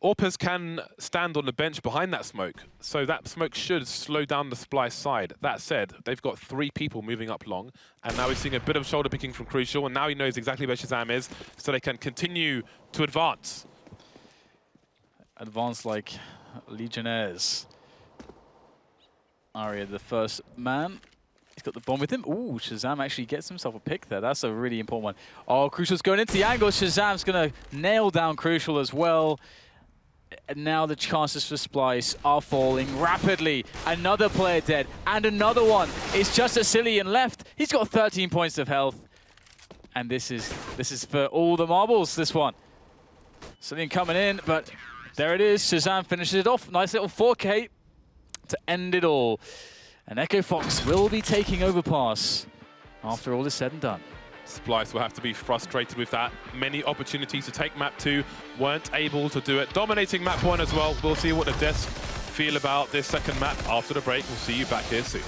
Overpass can stand on the bench behind that smoke, so that smoke should slow down the Splyce side. That said, they've got 3 people moving up long, and now we're seeing a bit of shoulder picking from Crucial, and now he knows exactly where Shazam is, so they can continue to advance. Advance like Legionnaires. Aria, the first man. He's got the bomb with him. Ooh, Shazam actually gets himself a pick there. That's a really important one. Oh, Crucial's going into the angle. Shazam's going to nail down Crucial as well. And now the chances for Splyce are falling rapidly. Another player dead, and another one. It's just a Cillian left. He's got 13 points of health. And this is for all the marbles, this one. Cillian coming in, but there it is. Shazam finishes it off. Nice little 4K to end it all. And EchoFox will be taking Overpass after all is said and done. Splyce will have to be frustrated with that. Many opportunities to take map 2, weren't able to do it. Dominating map 1 as well. We'll see what the devs feel about this second map after the break. We'll see you back here soon.